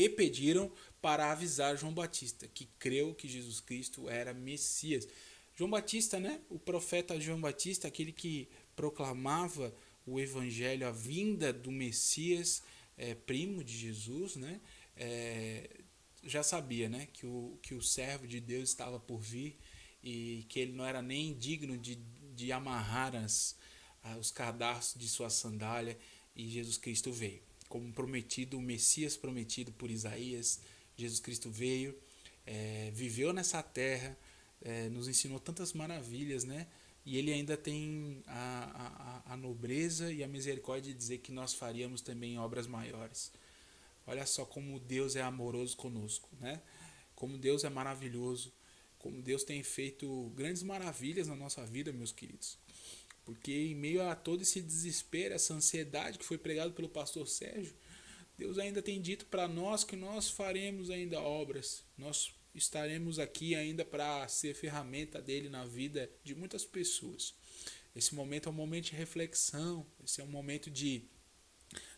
pediram para avisar João Batista, que creu que Jesus Cristo era Messias. João Batista, né? O profeta João Batista, aquele que proclamava o evangelho, a vinda do Messias, primo de Jesus, né? Já sabia, né? Que o servo de Deus estava por vir, e que ele não era nem digno de amarrar os cadarços de sua sandália, e Jesus Cristo veio. Como prometido, o Messias prometido por Isaías, Jesus Cristo veio, viveu nessa terra, nos ensinou tantas maravilhas, né? E ele ainda tem a nobreza e a misericórdia de dizer que nós faríamos também obras maiores. Olha só como Deus é amoroso conosco, né? Como Deus é maravilhoso, como Deus tem feito grandes maravilhas na nossa vida, meus queridos. Porque em meio a todo esse desespero, essa ansiedade que foi pregado pelo pastor Sérgio, Deus ainda tem dito para nós que nós faremos ainda obras. Nós estaremos aqui ainda para ser ferramenta dele na vida de muitas pessoas. Esse momento é um momento de reflexão, esse é um momento de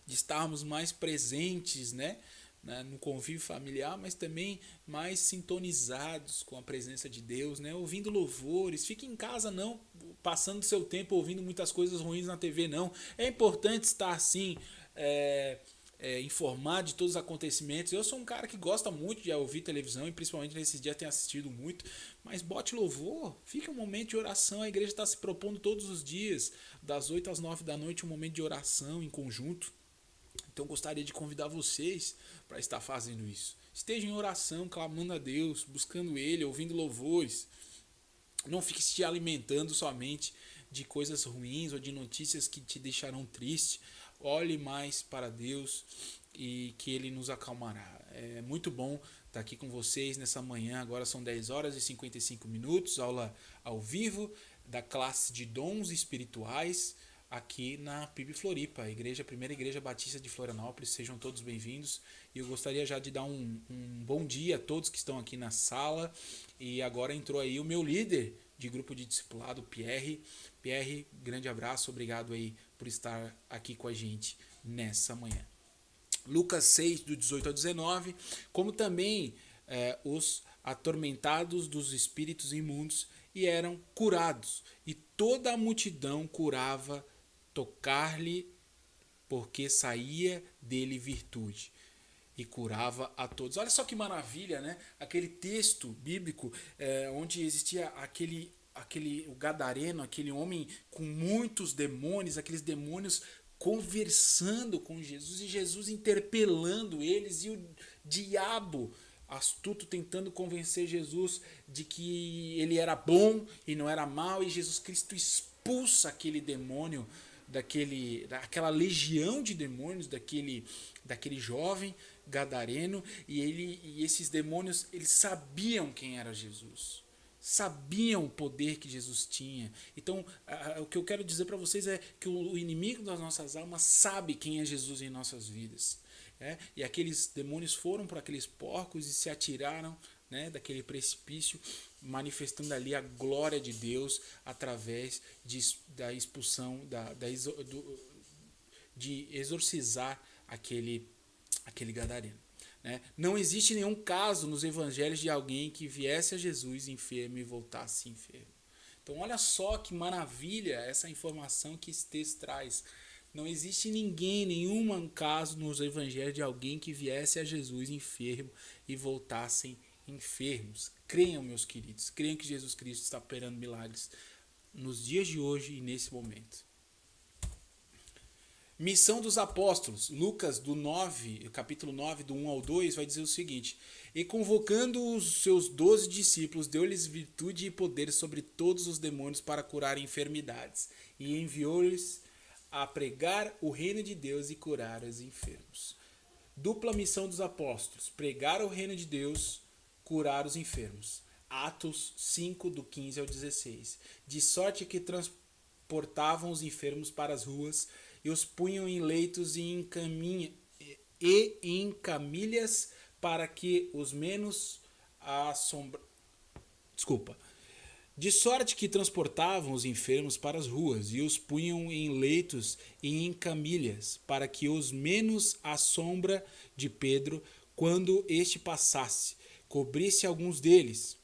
estarmos mais presentes, né? No convívio familiar, mas também mais sintonizados com a presença de Deus, né? Ouvindo louvores. Fique em casa não passando seu tempo ouvindo muitas coisas ruins na TV, não. É importante estar assim, informado de todos os acontecimentos. Eu sou um cara que gosta muito de ouvir televisão, e principalmente nesses dias tenho assistido muito, mas bote louvor, fique um momento de oração. A igreja está se propondo todos os dias, das 8 às 9 da noite, um momento de oração em conjunto. Então gostaria de convidar vocês para estar fazendo isso. Esteja em oração, clamando a Deus, buscando Ele, ouvindo louvores. Não fique se alimentando somente de coisas ruins ou de notícias que te deixarão triste. Olhe mais para Deus e que Ele nos acalmará. É muito bom estar aqui com vocês nessa manhã. Agora são 10 horas e 55 minutos, aula ao vivo da classe de dons espirituais, aqui na PIB Floripa, a primeira igreja batista de Florianópolis. Sejam todos bem-vindos. E eu gostaria já de dar um bom dia a todos que estão aqui na sala. E agora entrou aí o meu líder de grupo de discipulado, Pierre. Pierre, grande abraço, obrigado aí por estar aqui com a gente nessa manhã. Lucas 6, do 18 ao 19, como também os atormentados dos espíritos imundos e eram curados. E toda a multidão curava tocar-lhe, porque saía dele virtude, e curava a todos. Olha só que maravilha, né? Aquele texto bíblico onde existia o gadareno, aquele homem com muitos demônios, aqueles demônios conversando com Jesus e Jesus interpelando eles, e o diabo astuto tentando convencer Jesus de que ele era bom e não era mau, e Jesus Cristo expulsa aquele demônio daquela legião de demônios, daquele jovem gadareno, e esses demônios, eles sabiam quem era Jesus. Sabiam o poder que Jesus tinha. Então, o que eu quero dizer para vocês é que o inimigo das nossas almas sabe quem é Jesus em nossas vidas. E aqueles demônios foram para aqueles porcos e se atiraram, daquele precipício, manifestando ali a glória de Deus através da expulsão, de exorcizar aquele gadareno. Não existe nenhum caso nos evangelhos de alguém que viesse a Jesus enfermo e voltasse enfermo. Então olha só que maravilha essa informação que esse texto traz. Não existe nenhum caso nos evangelhos de alguém que viesse a Jesus enfermo e voltassem enfermos. Creiam, meus queridos, creiam que Jesus Cristo está operando milagres nos dias de hoje e nesse momento. Missão dos apóstolos. Lucas, capítulo 9, do 1 ao 2, vai dizer o seguinte: e convocando os seus 12 discípulos, deu-lhes virtude e poder sobre todos os demônios para curar enfermidades, e enviou-lhes a pregar o reino de Deus e curar os enfermos. Dupla missão dos apóstolos: pregar o reino de Deus, curar os enfermos. Atos 5, do 15 ao 16. De sorte que transportavam os enfermos para as ruas e os punham em leitos e em camilhas para que os menos De sorte que transportavam os enfermos para as ruas e os punham em leitos e em camilhas para que os menos a sombra de Pedro, quando este passasse, cobrisse alguns deles.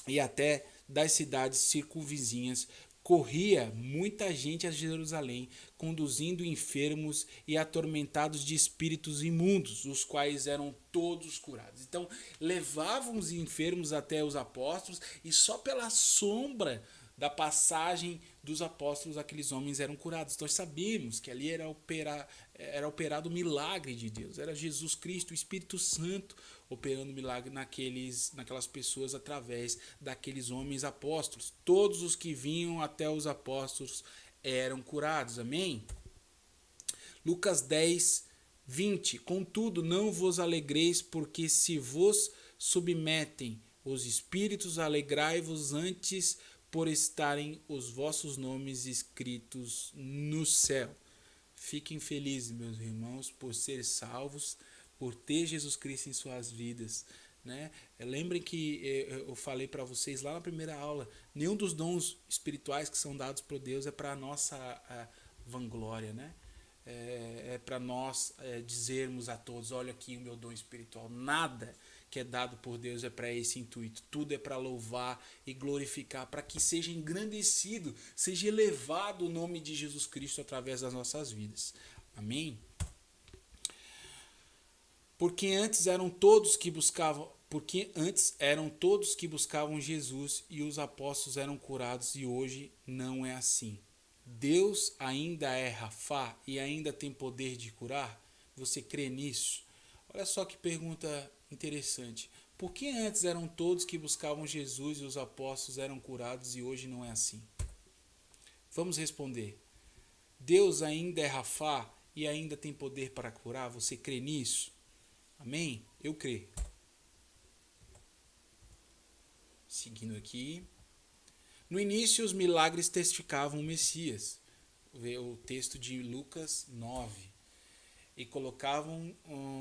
E até das cidades circunvizinhas corria muita gente a Jerusalém, conduzindo enfermos e atormentados de espíritos imundos, os quais eram todos curados. Então, levavam os enfermos até os apóstolos e só pela sombra da passagem dos apóstolos aqueles homens eram curados. Nós sabemos que ali era operado o milagre de Deus. Era Jesus Cristo, o Espírito Santo, operando milagre naquelas pessoas através daqueles homens apóstolos. Todos os que vinham até os apóstolos eram curados. Amém? Lucas 10, 20. Contudo, não vos alegreis, porque se vos submetem os espíritos, alegrai-vos antes por estarem os vossos nomes escritos no céu. Fiquem felizes, meus irmãos, por serem salvos, por ter Jesus Cristo em suas vidas. Lembrem que eu falei para vocês lá na primeira aula, nenhum dos dons espirituais que são dados por Deus é para a nossa vanglória, é para nós dizermos a todos: olha aqui o meu dom espiritual. Nada que é dado por Deus é para esse intuito. Tudo é para louvar e glorificar, para que seja engrandecido, seja elevado o nome de Jesus Cristo através das nossas vidas. Amém? Porque antes eram todos que buscavam Jesus e os apóstolos eram curados, e hoje não é assim. Deus ainda é Rafá e ainda tem poder de curar? Você crê nisso? Olha só que pergunta interessante. Por que antes eram todos que buscavam Jesus e os apóstolos eram curados e hoje não é assim? Vamos responder. Deus ainda é Rafá e ainda tem poder para curar? Você crê nisso? Amém? Eu creio. Seguindo aqui. No início, os milagres testificavam o Messias. O texto de Lucas 9. E colocavam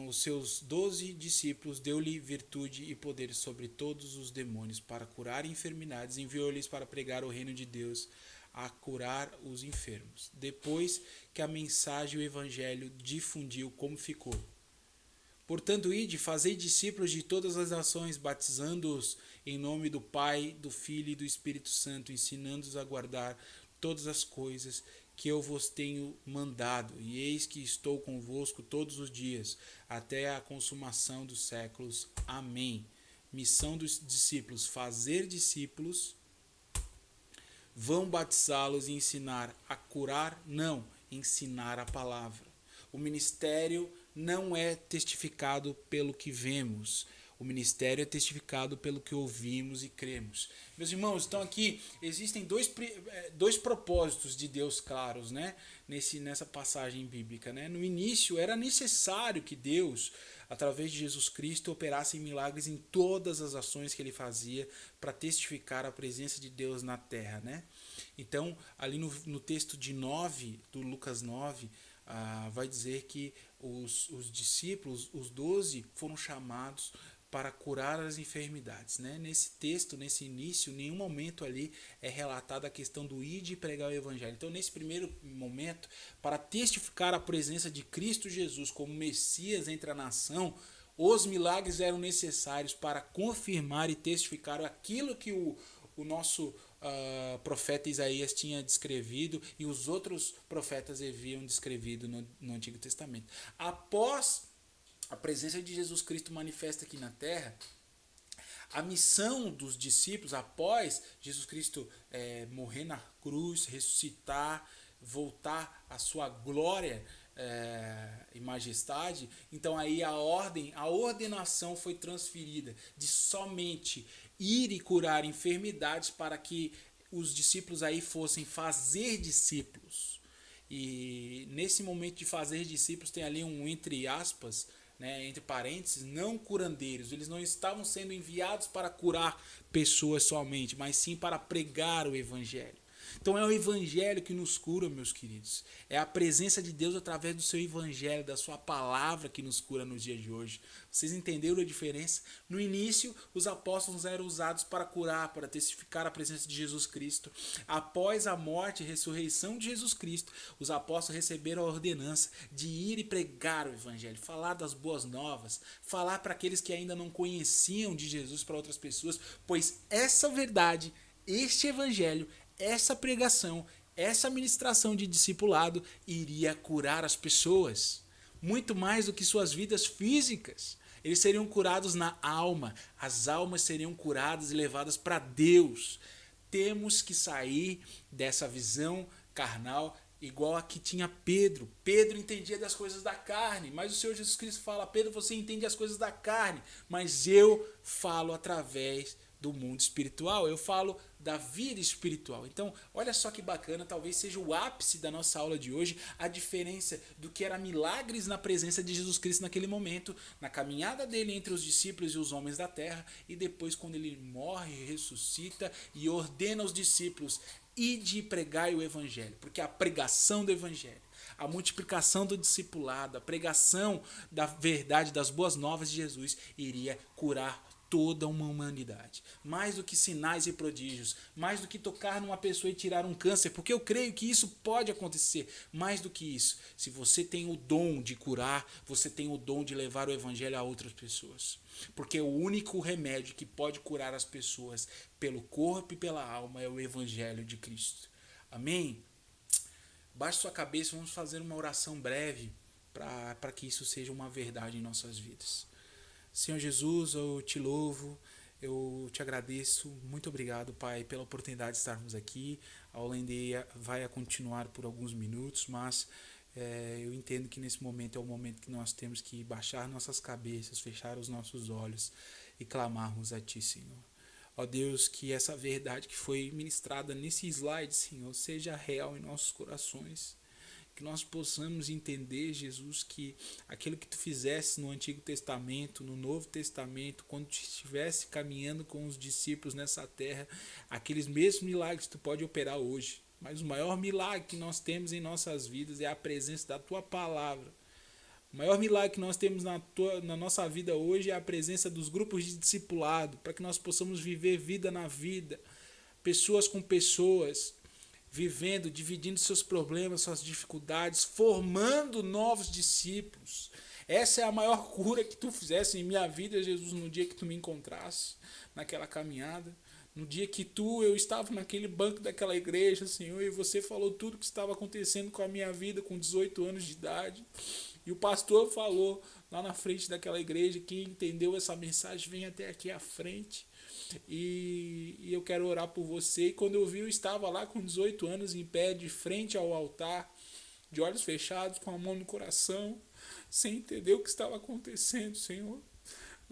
os seus 12 discípulos, deu-lhe virtude e poder sobre todos os demônios para curar enfermidades, enviou-lhes para pregar o reino de Deus, a curar os enfermos. Depois que a mensagem e o evangelho difundiu, como ficou? Portanto, ide, fazei discípulos de todas as nações, batizando-os em nome do Pai, do Filho e do Espírito Santo, ensinando-os a guardar todas as coisas que eu vos tenho mandado, e eis que estou convosco todos os dias, até a consumação dos séculos. Amém. Missão dos discípulos: fazer discípulos. Vão batizá-los e ensinar a curar? Não, ensinar a palavra. O ministério não é testificado pelo que vemos. O ministério é testificado pelo que ouvimos e cremos. Meus irmãos, então aqui existem dois propósitos de Deus claros, né? Nessa passagem bíblica, né? No início era necessário que Deus, através de Jesus Cristo, operasse milagres em todas as ações que ele fazia para testificar a presença de Deus na terra, né? Então, ali no texto de 9, do Lucas 9, vai dizer que os discípulos, os 12, foram chamados para curar as enfermidades, né? Nesse texto, nesse início, em nenhum momento ali é relatada a questão do ir e pregar o evangelho. Então, nesse primeiro momento, para testificar a presença de Cristo Jesus como Messias entre a nação, os milagres eram necessários para confirmar e testificar aquilo que o nosso profeta Isaías tinha descrevido e os outros profetas haviam descrevido no Antigo Testamento. Após a presença de Jesus Cristo manifesta aqui na terra, a missão dos discípulos, após Jesus Cristo morrer na cruz, ressuscitar, voltar à sua glória e majestade, então aí a ordenação foi transferida de somente ir e curar enfermidades para que os discípulos aí fossem fazer discípulos. E nesse momento de fazer discípulos tem ali um entre aspas, né, entre parênteses, não curandeiros. Eles não estavam sendo enviados para curar pessoas somente, mas sim para pregar o evangelho. Então é o evangelho que nos cura, meus queridos. É a presença de Deus através do seu evangelho, da sua palavra que nos cura nos dias de hoje. Vocês entenderam a diferença? No início, os apóstolos eram usados para curar, para testificar a presença de Jesus Cristo. Após a morte e ressurreição de Jesus Cristo, os apóstolos receberam a ordenança de ir e pregar o evangelho, falar das boas novas, falar para aqueles que ainda não conheciam de Jesus para outras pessoas, pois essa verdade, este evangelho, essa pregação, essa ministração de discipulado iria curar as pessoas, muito mais do que suas vidas físicas. Eles seriam curados na alma, as almas seriam curadas e levadas para Deus. Temos que sair dessa visão carnal igual a que tinha Pedro. Pedro entendia das coisas da carne, mas o Senhor Jesus Cristo fala: Pedro, você entende as coisas da carne, mas eu falo através do mundo espiritual, eu falo da vida espiritual. Então, olha só que bacana, talvez seja o ápice da nossa aula de hoje, a diferença do que era milagres na presença de Jesus Cristo naquele momento, na caminhada dele entre os discípulos e os homens da terra, e depois quando ele morre, ressuscita e ordena aos discípulos: ide e pregai o evangelho, porque a pregação do evangelho, a multiplicação do discipulado, a pregação da verdade, das boas novas de Jesus, iria curar toda uma humanidade. Mais do que sinais e prodígios, mais do que tocar numa pessoa e tirar um câncer, porque eu creio que isso pode acontecer. Mais do que isso, se você tem o dom de curar, você tem o dom de levar o evangelho a outras pessoas. Porque o único remédio que pode curar as pessoas pelo corpo e pela alma é o evangelho de Cristo. Amém? Baixe sua cabeça, vamos fazer uma oração breve para que isso seja uma verdade em nossas vidas. Senhor Jesus, eu te louvo, eu te agradeço, muito obrigado, Pai, pela oportunidade de estarmos aqui. A aula ainda vai continuar por alguns minutos, mas eu entendo que nesse momento é o momento que nós temos que baixar nossas cabeças, fechar os nossos olhos e clamarmos a Ti, Senhor. Ó Deus, que essa verdade que foi ministrada nesse slide, Senhor, seja real em nossos corações. Que nós possamos entender, Jesus, que aquilo que tu fizesse no Antigo Testamento, no Novo Testamento, quando tu estivesse caminhando com os discípulos nessa terra, aqueles mesmos milagres tu pode operar hoje. Mas o maior milagre que nós temos em nossas vidas é a presença da tua palavra. O maior milagre que nós temos na nossa vida hoje é a presença dos grupos de discipulado, para que nós possamos viver vida na vida, pessoas com pessoas, vivendo, dividindo seus problemas, suas dificuldades, formando novos discípulos. Essa é a maior cura que tu fizesse em minha vida, Jesus, no dia que tu me encontrasse, naquela caminhada. No dia que eu estava naquele banco daquela igreja, Senhor, e você falou tudo que estava acontecendo com a minha vida com 18 anos de idade. E o pastor falou lá na frente daquela igreja: quem entendeu essa mensagem vem até aqui à frente. E eu quero orar por você. E quando eu vi, eu estava lá com 18 anos, em pé, de frente ao altar, de olhos fechados, com a mão no coração, sem entender o que estava acontecendo, Senhor.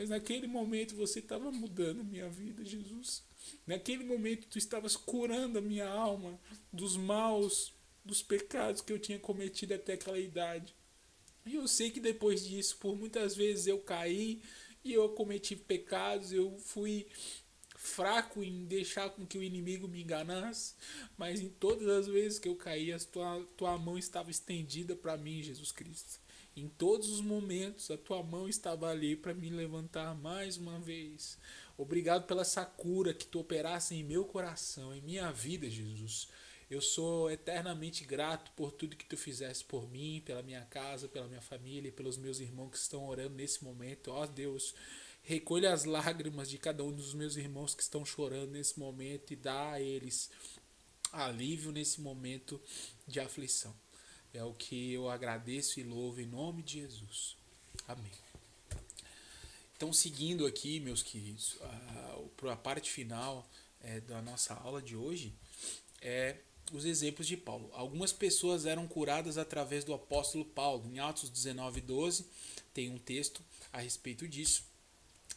Mas naquele momento você estava mudando a minha vida, Jesus. Naquele momento tu estavas curando a minha alma dos maus, dos pecados que eu tinha cometido até aquela idade. E eu sei que depois disso, por muitas vezes eu caí e eu cometi pecados, eu fui fraco em deixar com que o inimigo me enganasse, mas em todas as vezes que eu caí, a tua mão estava estendida para mim, Jesus Cristo. Em todos os momentos, a tua mão estava ali para me levantar mais uma vez. Obrigado pela essa cura que tu operasse em meu coração, em minha vida, Jesus. Eu sou eternamente grato por tudo que tu fizeste por mim, pela minha casa, pela minha família e pelos meus irmãos que estão orando nesse momento. Ó Deus, recolha as lágrimas de cada um dos meus irmãos que estão chorando nesse momento e dá a eles alívio nesse momento de aflição. É o que eu agradeço e louvo em nome de Jesus. Amém. Então, seguindo aqui, meus queridos, para a parte final da nossa aula de hoje, os exemplos de Paulo. Algumas pessoas eram curadas através do apóstolo Paulo. Em Atos 19:12 tem um texto a respeito disso.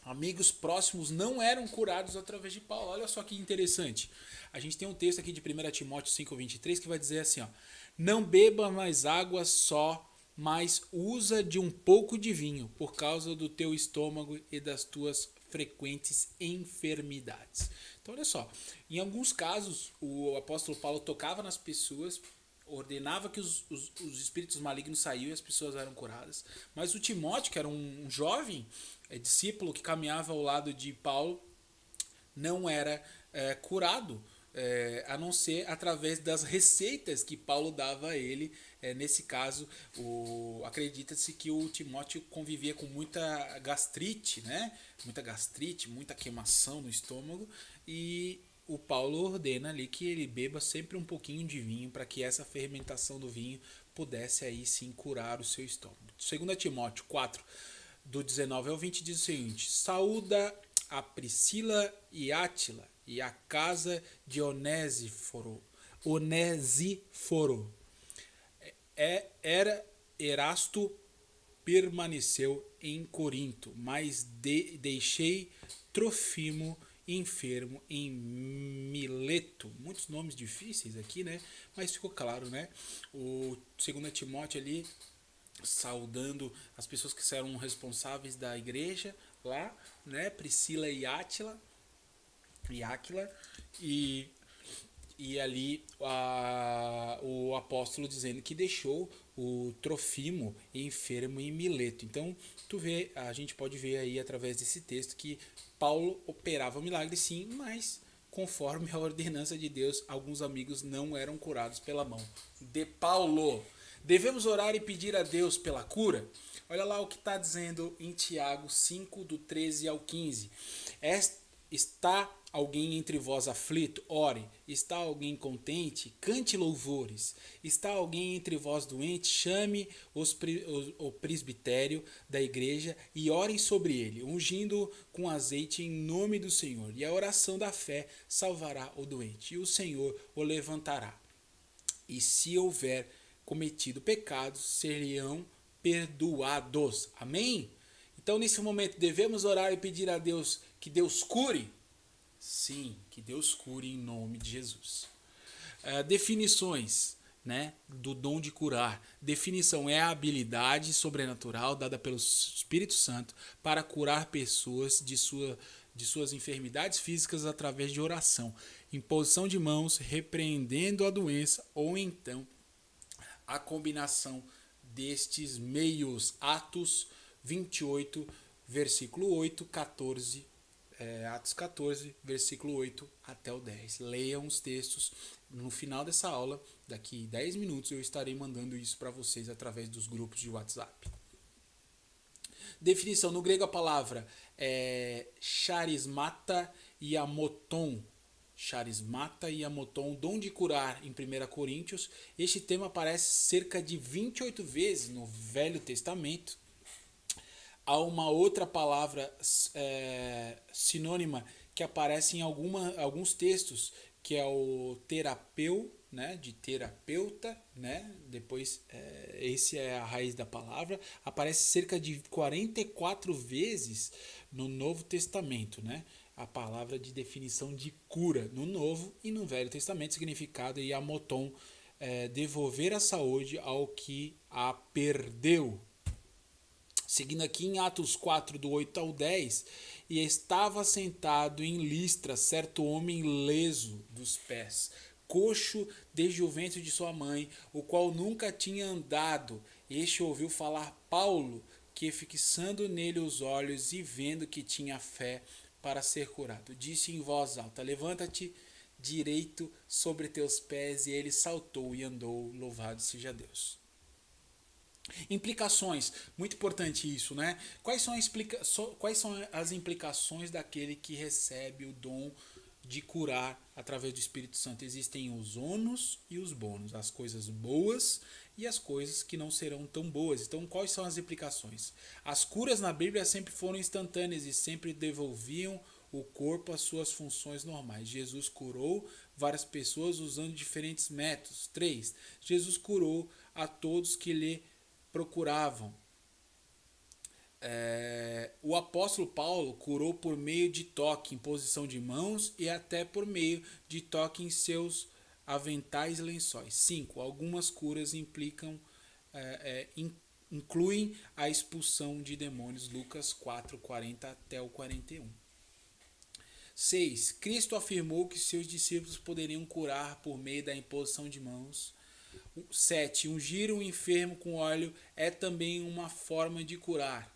Amigos próximos não eram curados através de Paulo. Olha só que interessante. A gente tem um texto aqui de 1 Timóteo 5:23 que vai dizer assim, ó: não beba mais água só, mas usa de um pouco de vinho, por causa do teu estômago e das tuas frequentes enfermidades. Então olha só, em alguns casos o apóstolo Paulo tocava nas pessoas, ordenava que os espíritos malignos saíam e as pessoas eram curadas. Mas o Timóteo, que era um jovem discípulo que caminhava ao lado de Paulo, não era curado, a não ser através das receitas que Paulo dava a ele. Nesse caso, acredita-se que o Timóteo convivia com muita gastrite, né? Muita queimação no estômago, e o Paulo ordena ali que ele beba sempre um pouquinho de vinho para que essa fermentação do vinho pudesse aí sim curar o seu estômago. 2 Timóteo 4, do 19 ao 20 diz o seguinte: saúda a Priscila e Átila e a casa de Onésiforo. Erasto permaneceu em Corinto, mas deixei Trofimo enfermo em Mileto. Muitos nomes difíceis aqui, né? Mas ficou claro, né? O 2 Timóteo ali saudando as pessoas que eram responsáveis da igreja lá, né? Priscila e Áquila, e ali o apóstolo dizendo que deixou o Trofimo enfermo em Mileto. Então a gente pode ver aí através desse texto que Paulo operava milagres sim, mas conforme a ordenança de Deus, alguns amigos não eram curados pela mão de Paulo. Devemos orar e pedir a Deus pela cura? Olha lá o que está dizendo em Tiago 5, do 13 ao 15. Está alguém entre vós aflito? Ore. Está alguém contente? Cante louvores. Está alguém entre vós doente? Chame o presbitério da igreja e orem sobre ele, ungindo com azeite em nome do Senhor. E a oração da fé salvará o doente, e o Senhor o levantará. E se houver cometido pecados, seriam perdoados. Amém? Então, nesse momento, devemos orar e pedir a Deus que Deus cure? Sim, que Deus cure em nome de Jesus. Definições, né, do dom de curar. Definição é a habilidade sobrenatural dada pelo Espírito Santo para curar pessoas de suas enfermidades físicas através de oração, imposição de mãos, repreendendo a doença, ou então a combinação destes meios. Atos 28, versículo 8, 14, Atos 14, versículo 8 até o 10. Leiam os textos. No final dessa aula, daqui 10 minutos, eu estarei mandando isso para vocês através dos grupos de WhatsApp. Definição: no grego a palavra é charismata e amoton. Charismata e amoton, dom de curar em 1 Coríntios. Este tema aparece cerca de 28 vezes no Velho Testamento. Há uma outra palavra sinônima que aparece em alguns textos, que é o terapeu, né, de terapeuta, né, depois esse é a raiz da palavra, aparece cerca de 44 vezes no Novo Testamento, né, a palavra de definição de cura no Novo e no Velho Testamento, significado e amoton, devolver a saúde ao que a perdeu. Seguindo aqui em Atos 4, do 8 ao 10, e estava sentado em Listra certo homem leso dos pés, coxo desde o ventre de sua mãe, o qual nunca tinha andado. Este ouviu falar Paulo, que fixando nele os olhos e vendo que tinha fé para ser curado, disse em voz alta: levanta-te direito sobre teus pés, e ele saltou e andou, louvado seja Deus. Implicações, muito importante isso, né? Quais são as implicações daquele que recebe o dom de curar através do Espírito Santo? Existem os ônus e os bônus, as coisas boas e as coisas que não serão tão boas. Então, quais são as implicações? As curas na Bíblia sempre foram instantâneas e sempre devolviam o corpo às suas funções normais. Jesus curou várias pessoas usando diferentes métodos. 3. Jesus curou a todos que lhe procuravam. O apóstolo Paulo curou por meio de toque, imposição de mãos e até por meio de toque em seus aventais e lençóis. 5. Algumas curas incluem a expulsão de demônios. Lucas 4, 40 até o 41. 6. Cristo afirmou que seus discípulos poderiam curar por meio da imposição de mãos. 7. Ungir um enfermo com óleo é também uma forma de curar.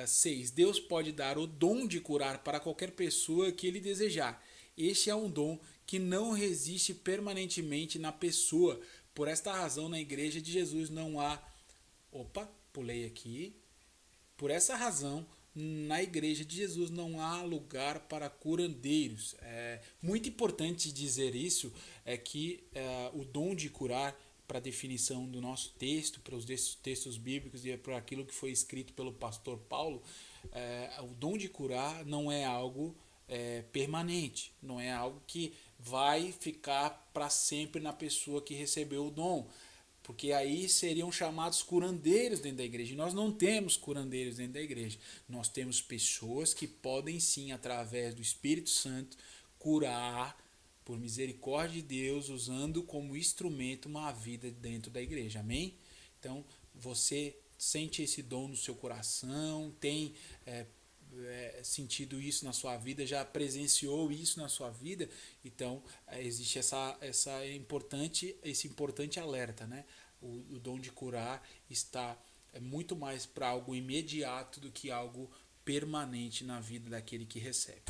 6. Deus pode dar o dom de curar para qualquer pessoa que ele desejar. Este é um dom que não resiste permanentemente na pessoa. Por esta razão, na Igreja de Jesus não há... pulei aqui. Por essa razão, na Igreja de Jesus não há lugar para curandeiros. É muito importante dizer isso, é que o dom de curar, para a definição do nosso texto, para os textos bíblicos e para aquilo que foi escrito pelo pastor Paulo, o dom de curar não é algo permanente, não é algo que vai ficar para sempre na pessoa que recebeu o dom. Porque aí seriam chamados curandeiros dentro da igreja. E nós não temos curandeiros dentro da igreja. Nós temos pessoas que podem sim, através do Espírito Santo, curar, por misericórdia de Deus, usando como instrumento uma vida dentro da igreja. Amém? Então, você sente esse dom no seu coração, tem sentido isso na sua vida, já presenciou isso na sua vida, então existe esse importante alerta, né? O dom de curar está muito mais para algo imediato do que algo permanente na vida daquele que recebe.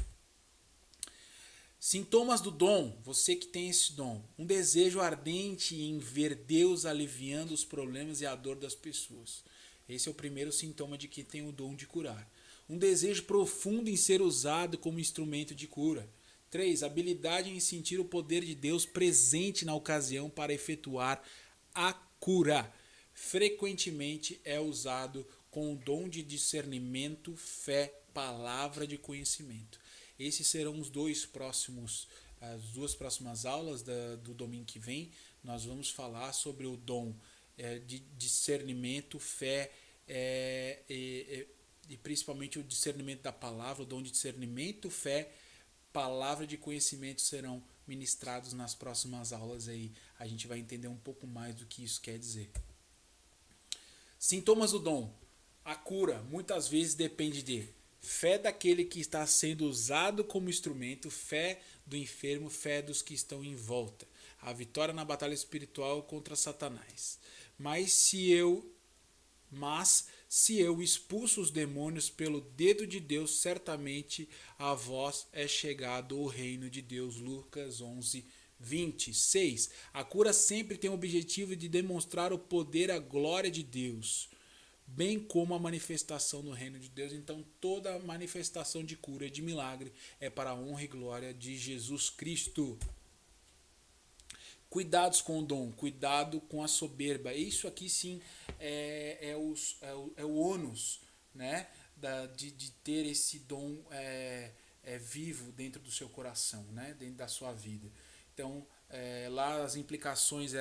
Sintomas do dom, você que tem esse dom: um desejo ardente em ver Deus aliviando os problemas e a dor das pessoas. Esse é o primeiro sintoma de quem tem o dom de curar. Um desejo profundo em ser usado como instrumento de cura. 3. Habilidade em sentir o poder de Deus presente na ocasião para efetuar a cura. Frequentemente é usado com o dom de discernimento, fé, palavra de conhecimento. Esses serão as duas próximas aulas do domingo que vem. Nós vamos falar sobre o dom de discernimento, fé e principalmente o discernimento da palavra. O dom de discernimento, fé, palavra de conhecimento serão ministrados nas próximas aulas. Aí a gente vai entender um pouco mais do que isso quer dizer. Sintomas do dom. A cura muitas vezes depende de fé daquele que está sendo usado como instrumento, fé do enfermo, fé dos que estão em volta. A vitória na batalha espiritual contra Satanás. Mas se eu expulso os demônios pelo dedo de Deus, certamente a vós é chegado o reino de Deus. Lucas 11, 26. A cura sempre tem o objetivo de demonstrar o poder, a glória de Deus, bem como a manifestação do reino de Deus. Então toda manifestação de cura, de milagre, é para a honra e glória de Jesus Cristo. Cuidados com o dom, cuidado com a soberba. Isso aqui sim é o ônus, né, de ter esse dom vivo dentro do seu coração, né, dentro da sua vida. Então Lá as implicações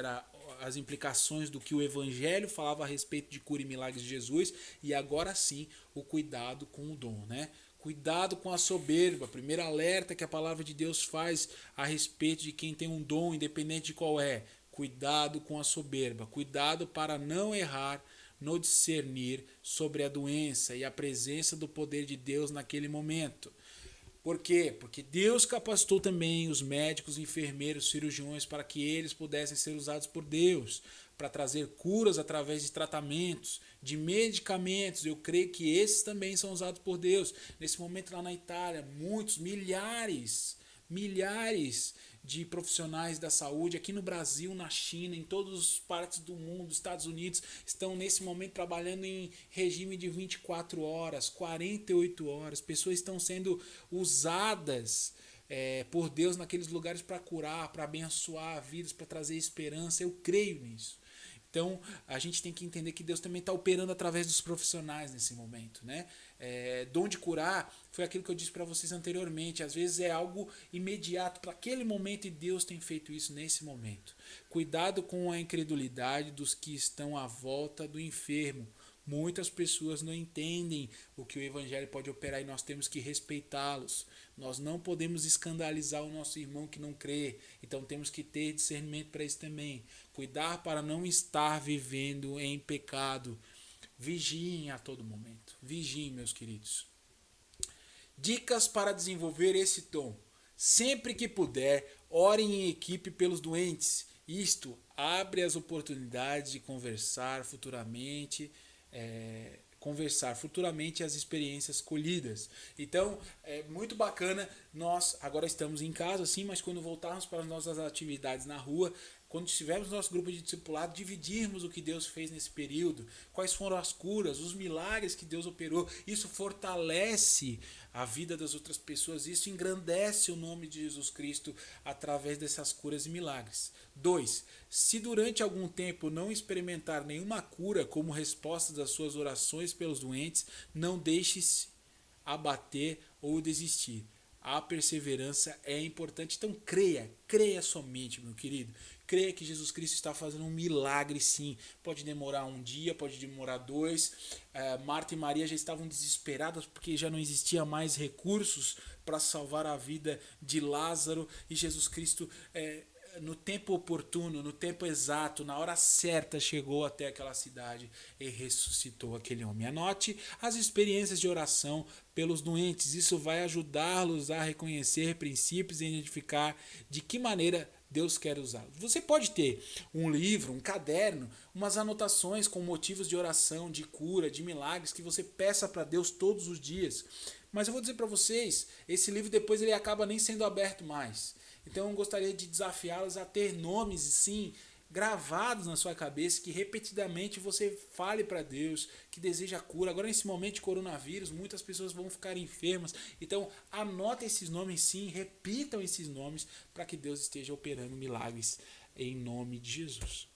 do que o evangelho falava a respeito de cura e milagres de Jesus, e agora sim o cuidado com o dom, né? Cuidado com a soberba. Primeiro alerta que a palavra de Deus faz a respeito de quem tem um dom, independente de qual é. Cuidado com a soberba. Cuidado para não errar no discernir sobre a doença e a presença do poder de Deus naquele momento. Por quê? Porque Deus capacitou também os médicos, enfermeiros, cirurgiões para que eles pudessem ser usados por Deus, para trazer curas através de tratamentos, de medicamentos. Eu creio que esses também são usados por Deus. Nesse momento lá na Itália, muitos, milhares de profissionais da saúde aqui no Brasil, na China, em todas as partes do mundo, Estados Unidos, estão nesse momento trabalhando em regime de 24 horas, 48 horas. Pessoas estão sendo usadas por Deus naqueles lugares para curar, para abençoar vidas, para trazer esperança. Eu creio nisso. Então, a gente tem que entender que Deus também está operando através dos profissionais nesse momento, né? Dom de curar foi aquilo que eu disse para vocês anteriormente. Às vezes é algo imediato para aquele momento e Deus tem feito isso nesse momento. Cuidado com a incredulidade dos que estão à volta do enfermo. Muitas pessoas não entendem o que o evangelho pode operar e nós temos que respeitá-los. Nós não podemos escandalizar o nosso irmão que não crê. Então temos que ter discernimento para isso também. Cuidar para não estar vivendo em pecado. Vigiem a todo momento. Vigiem, meus queridos. Dicas para desenvolver esse dom. Sempre que puder, orem em equipe pelos doentes. Isto abre as oportunidades de conversar futuramente as experiências colhidas. Então, é muito bacana. Nós agora estamos em casa, sim, mas quando voltarmos para as nossas atividades na rua, quando estivermos no nosso grupo de discipulado, dividirmos o que Deus fez nesse período, quais foram as curas, os milagres que Deus operou. Isso fortalece a vida das outras pessoas, isso engrandece o nome de Jesus Cristo através dessas curas e milagres. 2. Se durante algum tempo não experimentar nenhuma cura como resposta das suas orações pelos doentes, não deixe-se abater ou desistir. A perseverança é importante. Então creia somente, meu querido. Creia que Jesus Cristo está fazendo um milagre, sim. Pode demorar um dia, pode demorar 2. Marta e Maria já estavam desesperadas porque já não existia mais recursos para salvar a vida de Lázaro. E Jesus Cristo, no tempo oportuno, no tempo exato, na hora certa, chegou até aquela cidade e ressuscitou aquele homem. Anote as experiências de oração pelos doentes. Isso vai ajudá-los a reconhecer princípios e identificar de que maneira Deus quer usá-los. Você pode ter um livro, um caderno, umas anotações com motivos de oração, de cura, de milagres que você peça para Deus todos os dias. Mas eu vou dizer para vocês, esse livro depois ele acaba nem sendo aberto mais. Então eu gostaria de desafiá-los a ter nomes, sim, gravados na sua cabeça, que repetidamente você fale para Deus que deseja cura. Agora nesse momento de coronavírus, muitas pessoas vão ficar enfermas. Então anotem esses nomes, sim, repitam esses nomes para que Deus esteja operando milagres em nome de Jesus.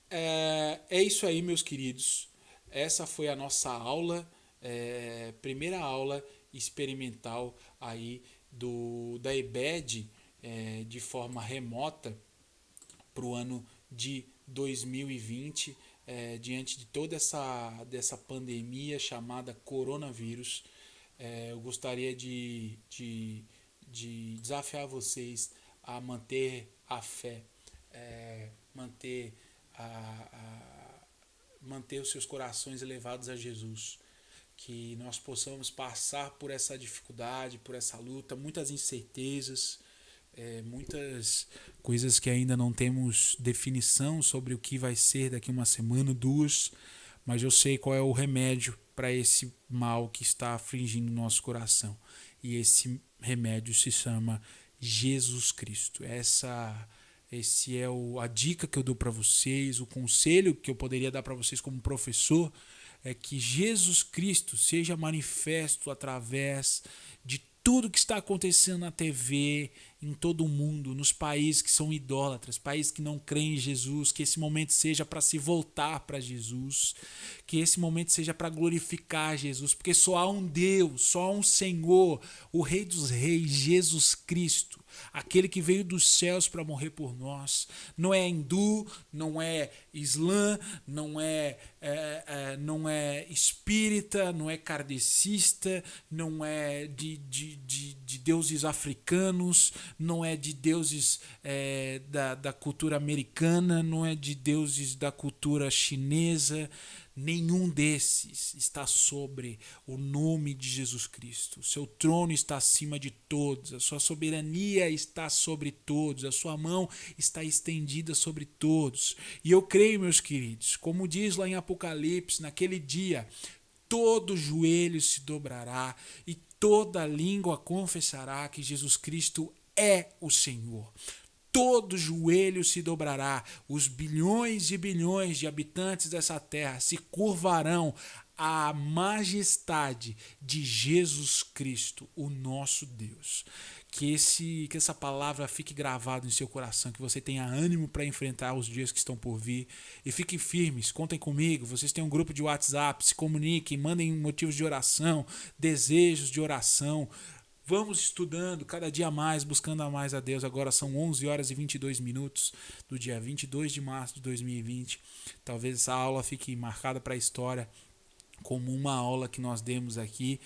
É isso aí, meus queridos. Essa foi a nossa aula, primeira aula experimental aí da EBED de forma remota para o ano de 2020, diante de toda dessa pandemia chamada coronavírus. Eu gostaria de desafiar vocês a manter a fé, manter os seus corações elevados a Jesus. Que nós possamos passar por essa dificuldade, por essa luta, muitas incertezas, muitas coisas que ainda não temos definição sobre o que vai ser daqui uma semana, 2, mas eu sei qual é o remédio para esse mal que está afligindo o nosso coração. E esse remédio se chama Jesus Cristo. Esse é a dica que eu dou para vocês, o conselho que eu poderia dar para vocês como professor, é que Jesus Cristo seja manifesto através de tudo que está acontecendo na TV, em todo o mundo, nos países que são idólatras, países que não creem em Jesus, que esse momento seja para se voltar para Jesus, que esse momento seja para glorificar Jesus, porque só há um Deus, só há um Senhor, o Rei dos Reis, Jesus Cristo, aquele que veio dos céus para morrer por nós. Não é hindu, não é islã, não é espírita, não é kardecista, não é de deuses africanos, não é de deuses da cultura americana, não é de deuses da cultura chinesa. Nenhum desses está sobre o nome de Jesus Cristo. O seu trono está acima de todos, a sua soberania está sobre todos, a sua mão está estendida sobre todos. E eu creio, meus queridos, como diz lá em Apocalipse, naquele dia, todo joelho se dobrará e toda língua confessará que Jesus Cristo é o Senhor. Todo joelho se dobrará, os bilhões e bilhões de habitantes dessa terra se curvarão à majestade de Jesus Cristo, o nosso Deus. Que essa palavra fique gravada em seu coração, que você tenha ânimo para enfrentar os dias que estão por vir. E fiquem firmes, contem comigo. Vocês têm um grupo de WhatsApp, se comuniquem, mandem motivos de oração, desejos de oração. Vamos estudando cada dia mais, buscando a mais a Deus. Agora são 11 horas e 22 minutos do dia 22 de março de 2020. Talvez essa aula fique marcada para a história como uma aula que nós demos aqui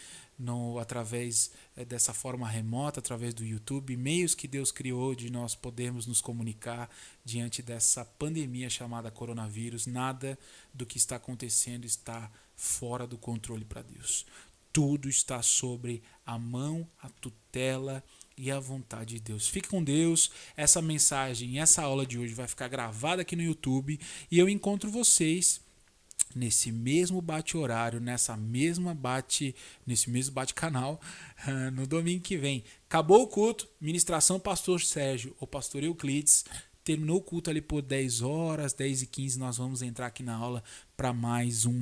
através dessa forma remota, através do YouTube, meios que Deus criou de nós podermos nos comunicar diante dessa pandemia chamada coronavírus. Nada do que está acontecendo está fora do controle para Deus. Tudo está sobre a mão, a tutela e a vontade de Deus. Fique com Deus. Essa mensagem, essa aula de hoje vai ficar gravada aqui no YouTube e eu encontro vocês nesse mesmo bate-horário, nesse mesmo bate-canal, no domingo que vem. Acabou o culto, ministração Pastor Sérgio ou Pastor Euclides. Terminou o culto ali por 10 horas, 10h15, nós vamos entrar aqui na aula para mais um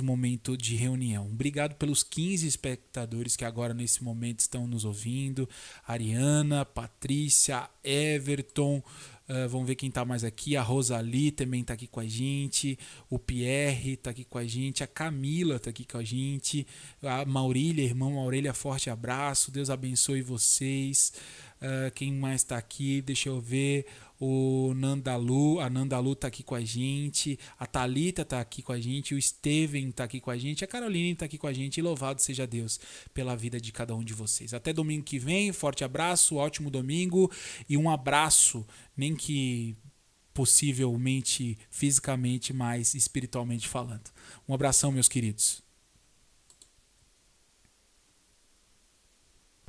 momento de reunião. Obrigado pelos 15 espectadores que agora nesse momento estão nos ouvindo. Ariana, Patrícia, Everton, vamos ver quem está mais aqui. A Rosali também está aqui com a gente. O Pierre está aqui com a gente. A Camila está aqui com a gente. A Maurília, irmã Maurília, forte abraço. Deus abençoe vocês. Quem mais está aqui? Deixa eu ver. A Nandalu tá aqui com a gente, a Thalita tá aqui com a gente, o Steven tá aqui com a gente, a Caroline tá aqui com a gente, e louvado seja Deus pela vida de cada um de vocês. Até domingo que vem, forte abraço, ótimo domingo e um abraço, nem que possivelmente fisicamente, mas espiritualmente falando. Um abração, meus queridos.